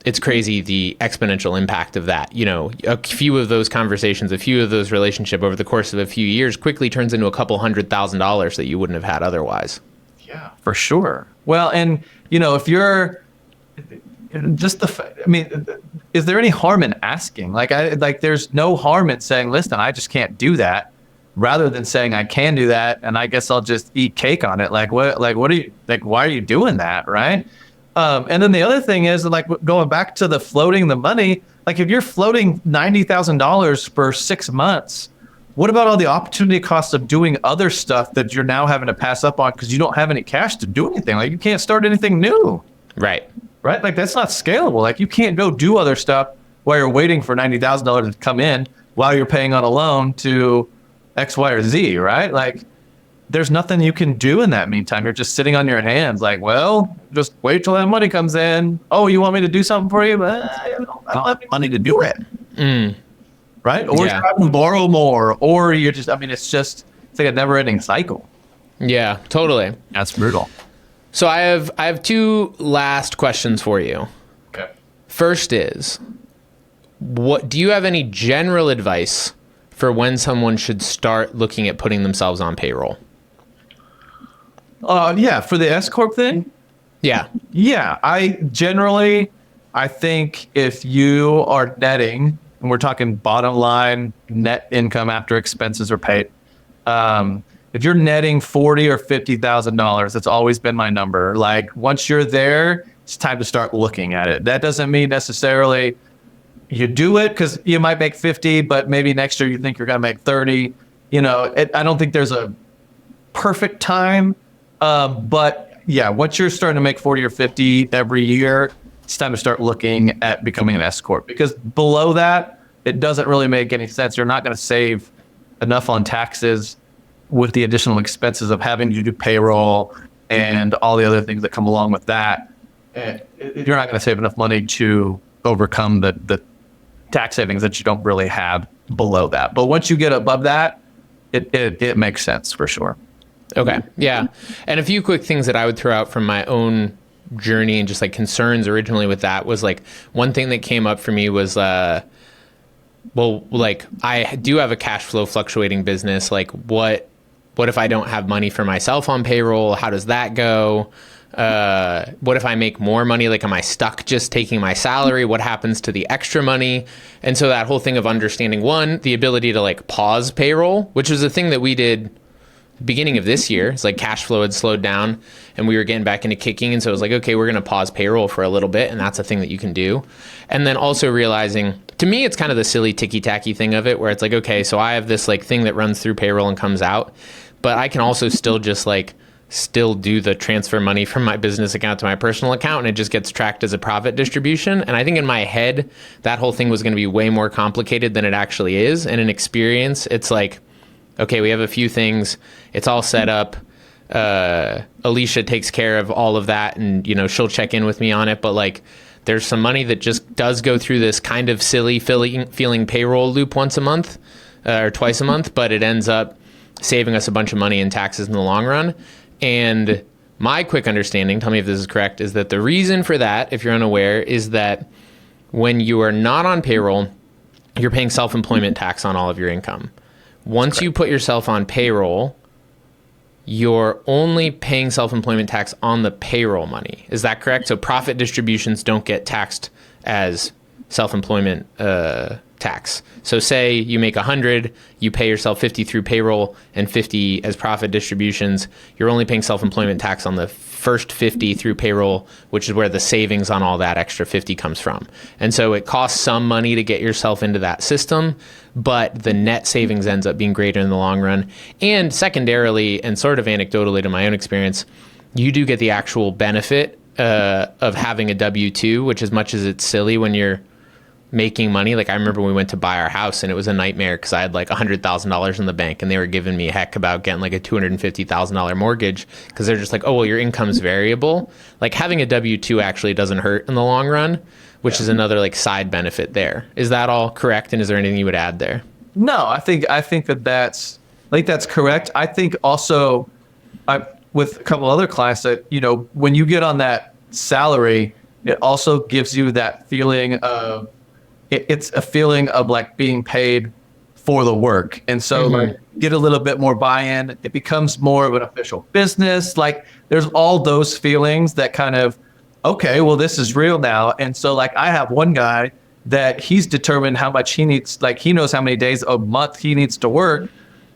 it's crazy the exponential impact of that. You know, a few of those conversations, a few of those relationships over the course of a few years quickly turns into a couple $100,000 that you wouldn't have had otherwise. Yeah, for sure. Well, and you know, if you're just is there any harm in asking? Like, there's no harm in saying, listen, I just can't do that, rather than saying I can do that and I guess I'll just eat cake on it. Like, what are you, like, why are you doing that? Right. And then the other thing is, like, going back to the floating the money, like if you're floating $90,000 for 6 months, what about all the opportunity costs of doing other stuff that you're now having to pass up on because you don't have any cash to do anything? Like, you can't start anything new. Right. right? Like that's not scalable. Like you can't go do other stuff while you're waiting for $90,000 to come in while you're paying on a loan to X, Y, or Z, right? Like there's nothing you can do in that meantime. You're just sitting on your hands like, well, just wait till that money comes in. Oh, you want me to do something for you? But I don't have any money to do it. Right? Or Yeah. try to borrow more, or you're just, I mean, it's like a never ending cycle. Yeah, totally. That's brutal. So I have two last questions for you. Okay. First is, what do you have any general advice for when someone should start looking at putting themselves on payroll? Yeah, for the S Corp thing? Yeah. Yeah, I think if you are netting, and we're talking bottom line net income after expenses are paid, if you're netting $40,000 or $50,000, that's always been my number. Like once you're there, it's time to start looking at it. That doesn't mean necessarily you do it because you might make 50, but maybe next year you think you're going to make 30. I don't think there's a perfect time. But yeah, once you're starting to make 40 or 50 every year, it's time to start looking at becoming an S Corp, because below that, it doesn't really make any sense. You're not going to save enough on taxes with the additional expenses of having to do payroll and all the other things that come along with that. And you're not going to save enough money to overcome the tax savings that you don't really have below that. But once you get above that, it makes sense for sure. Okay. Yeah. And a few quick things that I would throw out from my own journey and just like concerns originally with that was like one thing that came up for me was, like I do have a cash flow fluctuating business. Like what if I don't have money for myself on payroll? How does that go? What if I make more money? Like, am I stuck just taking my salary? What happens to the extra money? And so that whole thing of understanding, one, the ability to like pause payroll, which was a thing that we did beginning of this year. It's like cash flow had slowed down and we were getting back into kicking. And so it was like, okay, we're going to pause payroll for a little bit. And that's a thing that you can do. And then also realizing, to me, it's kind of the silly ticky-tacky thing of it where it's like, okay, so I have this like thing that runs through payroll and comes out, but I can also still just like still do the transfer money from my business account to my personal account, and it just gets tracked as a profit distribution. And I think in my head, that whole thing was going to be way more complicated than it actually is. And in experience, it's like, okay, we have a few things. It's all set up. Alicia takes care of all of that, and she'll check in with me on it. But like, there's some money that just does go through this kind of silly feeling payroll loop once a month or twice a month, but it ends up saving us a bunch of money in taxes in the long run. And my quick understanding, tell me if this is correct, is that the reason for that, if you're unaware, is that when you are not on payroll, you're paying self-employment tax on all of your income. Once you put yourself on payroll, you're only paying self-employment tax on the payroll money. Is that correct? So profit distributions don't get taxed as self-employment tax. So say you make 100, you pay yourself 50 through payroll and 50 as profit distributions. You're only paying self-employment tax on the first 50 through payroll, which is where the savings on all that extra 50 comes from. And so it costs some money to get yourself into that system, but the net savings ends up being greater in the long run. And secondarily, and sort of anecdotally to my own experience, you do get the actual benefit of having a W-2, which, as much as it's silly when you're making money. Like I remember when we went to buy our house and it was a nightmare because I had like $100,000 in the bank and they were giving me heck about getting like a $250,000 mortgage because they're just like, oh, well, your income's variable. Like having a W-2 actually doesn't hurt in the long run, which is another like side benefit there. Is that all correct? And is there anything you would add there? No, I think that's correct. I think also with a couple other clients that, when you get on that salary, it also gives you that feeling of, it's a feeling of like being paid for the work. And so like get a little bit more buy-in. It becomes more of an official business. Like there's all those feelings that kind of, okay, well, this is real now. And so like I have one guy that he's determined how much he needs, like he knows how many days a month he needs to work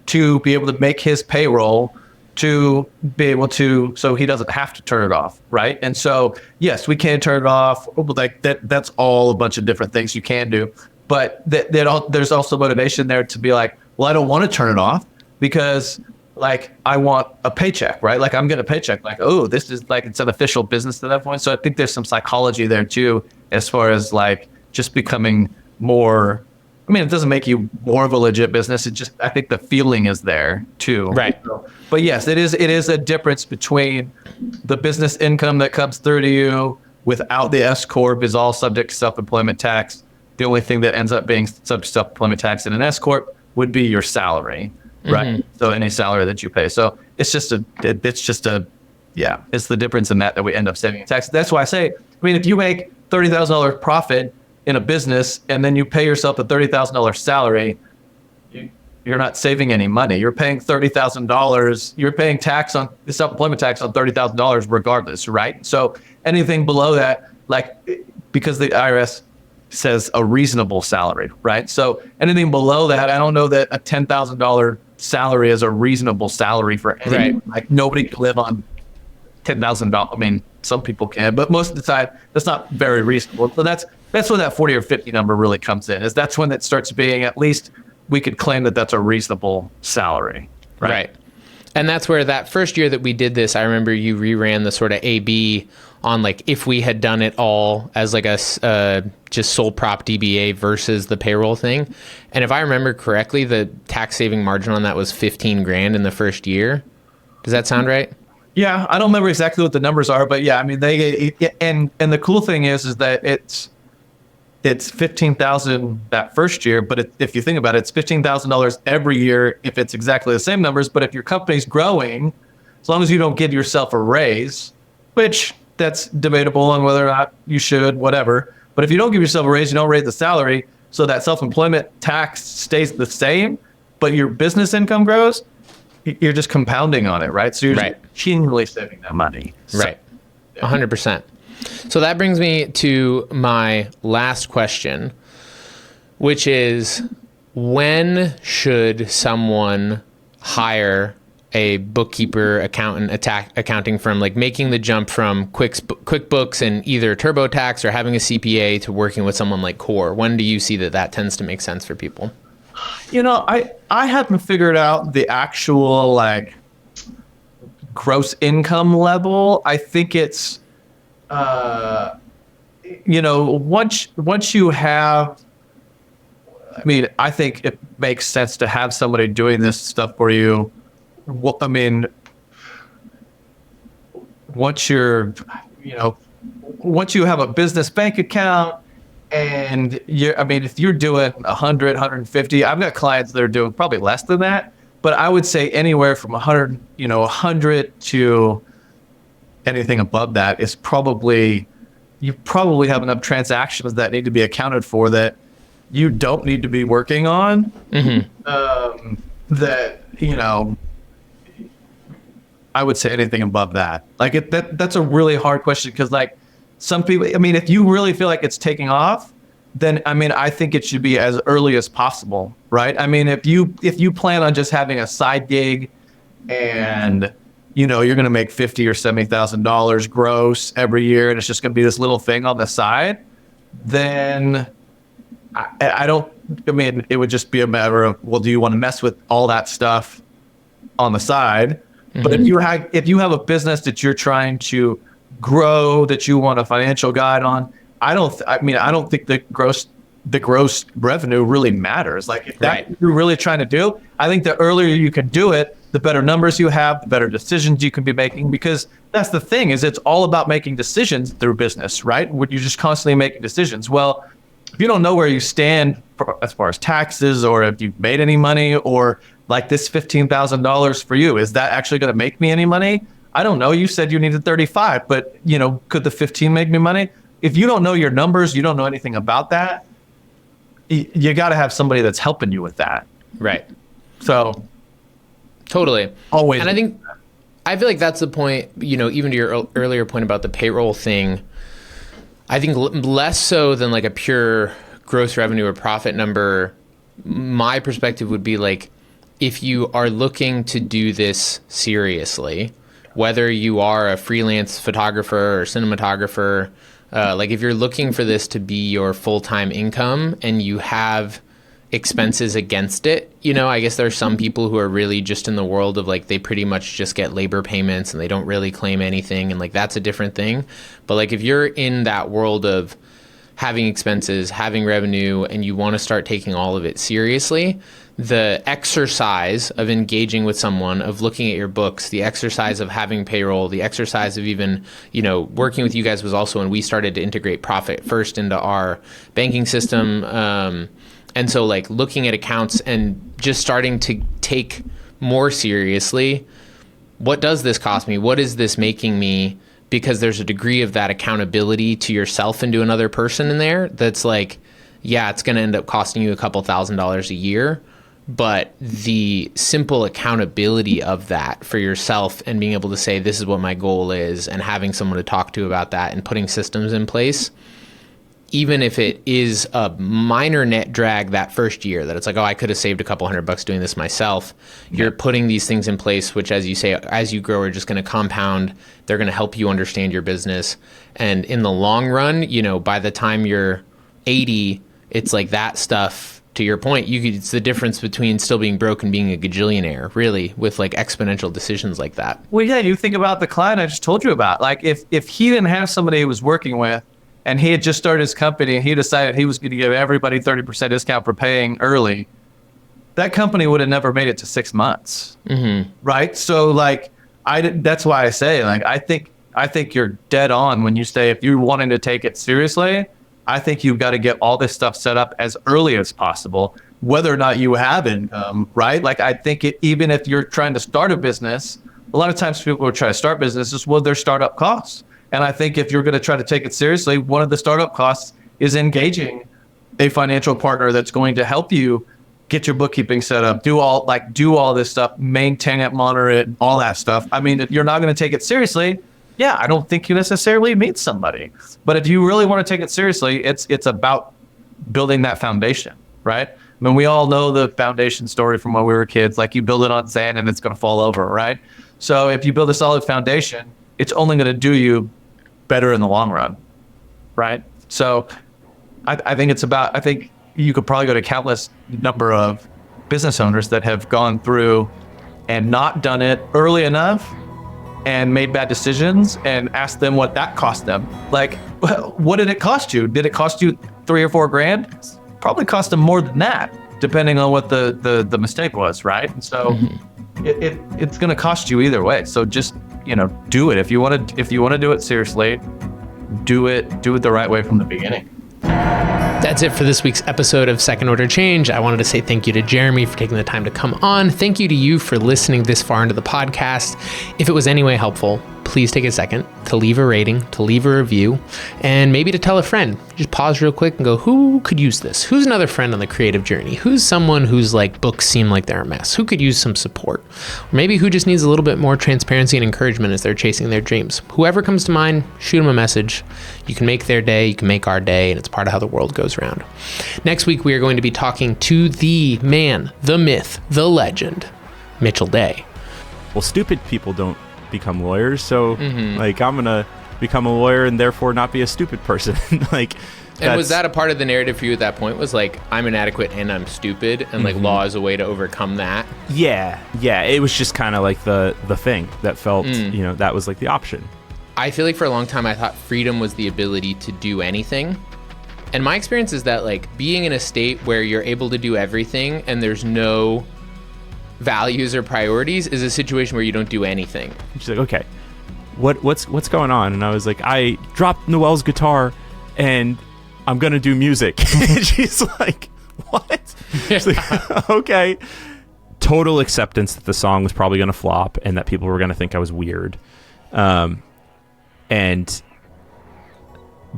to be able to make his payroll, to be able to, so he doesn't have to turn it off, right? And so, yes, we can turn it off. Like that's all a bunch of different things you can do. But there's also motivation there to be like, well, I don't want to turn it off because like I want a paycheck, right? Like I'm getting a paycheck, like, oh, this is like, it's an official business at that point. So I think there's some psychology there too, as far as like just becoming more, I mean, it doesn't make you more of a legit business. It just, I think the feeling is there too. Right. But yes, it is a difference between the business income that comes through to you without the S corp is all subject to self-employment tax. The only thing that ends up being subject to self-employment tax in an S corp would be your salary, right? So any salary that you pay. So it's just it's the difference in that we end up saving in tax. That's why I say, I mean, if you make $30,000 profit in a business and then you pay yourself a $30,000 salary, you're not saving any money. You're paying $30,000. You're paying tax on self-employment tax on $30,000 regardless, right? So anything below that, like, because the IRS says a reasonable salary, right? So anything below that, I don't know that a $10,000 salary is a reasonable salary for anyone. Right. Like nobody can live on $10,000. I mean, some people can, but most of the time that's not very reasonable. So that's when that 40 or 50 number really comes in. Is that's when it starts being, at least we could claim that that's a reasonable salary. Right. And that's where that first year that we did this, I remember you reran the sort of AB on like if we had done it all as like a just sole prop DBA versus the payroll thing. And if I remember correctly, the tax saving margin on that was 15 grand in the first year. Does that sound right? Yeah, I don't remember exactly what the numbers are, but yeah, I mean and the cool thing is that it's $15,000 that first year, but if you think about it, it's $15,000 every year if it's exactly the same numbers. But if your company's growing, as long as you don't give yourself a raise, which that's debatable on whether or not you should, whatever. But if you don't give yourself a raise, you don't raise the salary, so that self-employment tax stays the same, but your business income grows, you're just compounding on it, right? So you're just continually saving that money. Right. 100%. So that brings me to my last question, which is, when should someone hire a bookkeeper, accountant, accounting firm, like making the jump from QuickBooks and either TurboTax or having a CPA to working with someone like Core? When do you see that tends to make sense for people? You know, I haven't figured out the actual like gross income level. I think it's you know, once you have, I mean, I think it makes sense to have somebody doing this stuff for you. Well, I mean, once you have a business bank account and if you're doing 100, 150, I've got clients that are doing probably less than that, but I would say anywhere from 100 to anything above that is probably, you probably have enough transactions that need to be accounted for that you don't need to be working on. That, I would say anything above that. Like that's a really hard question because like some people, I mean, if you really feel like it's taking off, then I think it should be as early as possible, right? I mean, if you plan on just having a side gig and you're going to make $50,000 or $70,000 gross every year, and it's just going to be this little thing on the side, then it would just be a matter of, well, do you want to mess with all that stuff on the side? Mm-hmm. But if you have a business that you're trying to grow, that you want a financial guide on, I don't think the gross revenue really matters. Like if that's what you're really trying to do, I think the earlier you can do it, the better numbers you have, the better decisions you can be making, because that's the thing, is it's all about making decisions through business, right? You're just constantly making decisions. Well, if you don't know where you stand as far as taxes, or if you've made any money, or like this $15,000 for you, is that actually going to make me any money? I don't know. You said you needed 35, but could the 15 make me money? If you don't know your numbers, you don't know anything about that, you got to have somebody that's helping you with that. Right. So totally. Always. And I feel like that's the point, even to your earlier point about the payroll thing, I think less so than like a pure gross revenue or profit number. My perspective would be like, if you are looking to do this seriously, whether you are a freelance photographer or cinematographer, like if you're looking for this to be your full-time income and you have expenses against it. You know, I guess there's some people who are really just in the world of like, they pretty much just get labor payments and they don't really claim anything. And like, that's a different thing. But like, if you're in that world of having expenses, having revenue, and you want to start taking all of it seriously, the exercise of engaging with someone, of looking at your books, the exercise of having payroll, the exercise of even, you know, working with you guys was also when we started to integrate Profit First into our banking system. And so like looking at accounts and just starting to take more seriously, what does this cost me? What is this making me? Because there's a degree of that accountability to yourself and to another person in there that's like, yeah, it's going to end up costing you a couple $1,000s a year. But the simple accountability of that for yourself and being able to say, this is what my goal is, and having someone to talk to about that and putting systems in place, even if it is a minor net drag that first year, that it's like, oh, I could have saved a couple $100 doing this myself. You're putting these things in place, which, as you say, as you grow, are just going to compound. They're going to help you understand your business. And in the long run, you know, by the time you're 80, it's like that stuff, to your point, it's the difference between still being broke and being a gajillionaire, really, with like exponential decisions like that. Well, yeah, you think about the client I just told you about. Like if he didn't have somebody he was working with, and he had just started his company and he decided he was going to give everybody 30% discount for paying early, that company would have never made it to 6 months. Mm-hmm. Right? So like, that's why I say, like, I think you're dead on when you say, if you're wanting to take it seriously, I think you've got to get all this stuff set up as early as possible, whether or not you have income, right? Like, I think even if you're trying to start a business, a lot of times people who try to start businesses, well, their startup costs. And I think if you're going to try to take it seriously, one of the startup costs is engaging a financial partner that's going to help you get your bookkeeping set up, do all this stuff, maintain it, monitor it, all that stuff. I mean, if you're not going to take it seriously, yeah, I don't think you necessarily meet somebody. But if you really want to take it seriously, it's about building that foundation, right? I mean, we all know the foundation story from when we were kids. Like, you build it on sand and it's going to fall over, right? So if you build a solid foundation, it's only going to do you better in the long run, right? So I think you could probably go to countless number of business owners that have gone through and not done it early enough and made bad decisions, and ask them what that cost them. Like, what did it cost you? Did it cost you $3 or $4 grand? Probably cost them more than that, depending on what the mistake was, right? And so it's going to cost you either way. So just, do it. If you want to do it seriously, do it the right way from the beginning. That's it for this week's episode of Second Order Change. I wanted to say thank you to Jeremy for taking the time to come on. Thank you to you for listening this far into the podcast. If it was any way helpful, please take a second to leave a rating, to leave a review, and maybe to tell a friend. Just pause real quick and go, who could use this? Who's another friend on the creative journey? Who's someone whose like books seem like they're a mess? Who could use some support? Or maybe who just needs a little bit more transparency and encouragement as they're chasing their dreams? Whoever comes to mind, shoot them a message. You can make their day, you can make our day, and it's part of how the world goes round. Next week, we are going to be talking to the man, the myth, the legend, Mitchell Day. Well, stupid people don't become lawyers, so like, I'm gonna become a lawyer and therefore not be a stupid person. And was that a part of the narrative for you at that point? Was like, I'm inadequate and I'm stupid, and like law is a way to overcome that? Yeah, it was just kind of like the thing that felt, that was like the option. I feel like for a long time I thought freedom was the ability to do anything. And my experience is that like being in a state where you're able to do everything and there's no values or priorities is a situation where you don't do anything. She's like, okay, what's going on? And I was like, I dropped Noelle's guitar and I'm gonna do music. And she's like, what? She's like, okay. Total acceptance that the song was probably gonna flop and that people were gonna think I was weird. And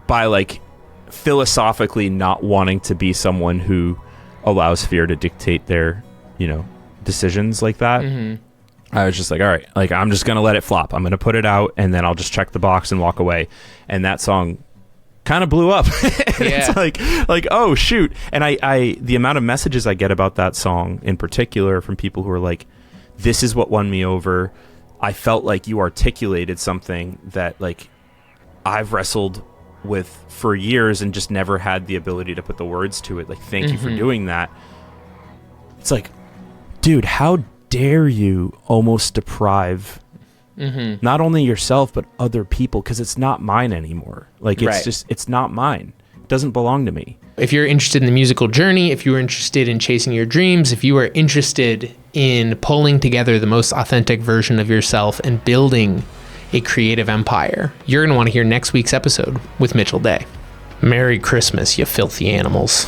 by like philosophically not wanting to be someone who allows fear to dictate their, decisions like that, I was just like, all right, like, I'm just gonna let it flop. I'm gonna put it out and then I'll just check the box and walk away. And that song kind of blew up. It's like, oh shoot. And I the amount of messages I get about that song in particular from people who are like, this is what won me over. I felt like you articulated something that like I've wrestled with for years and just never had the ability to put the words to it. Like, thank you for doing that. It's like, dude, how dare you almost deprive not only yourself but other people, because it's not mine anymore. Like, it's not mine. It doesn't belong to me. If you're interested in the musical journey, if you are interested in chasing your dreams, if you are interested in pulling together the most authentic version of yourself and building a creative empire, you're going to want to hear next week's episode with Mitchell Day. Merry Christmas, you filthy animals.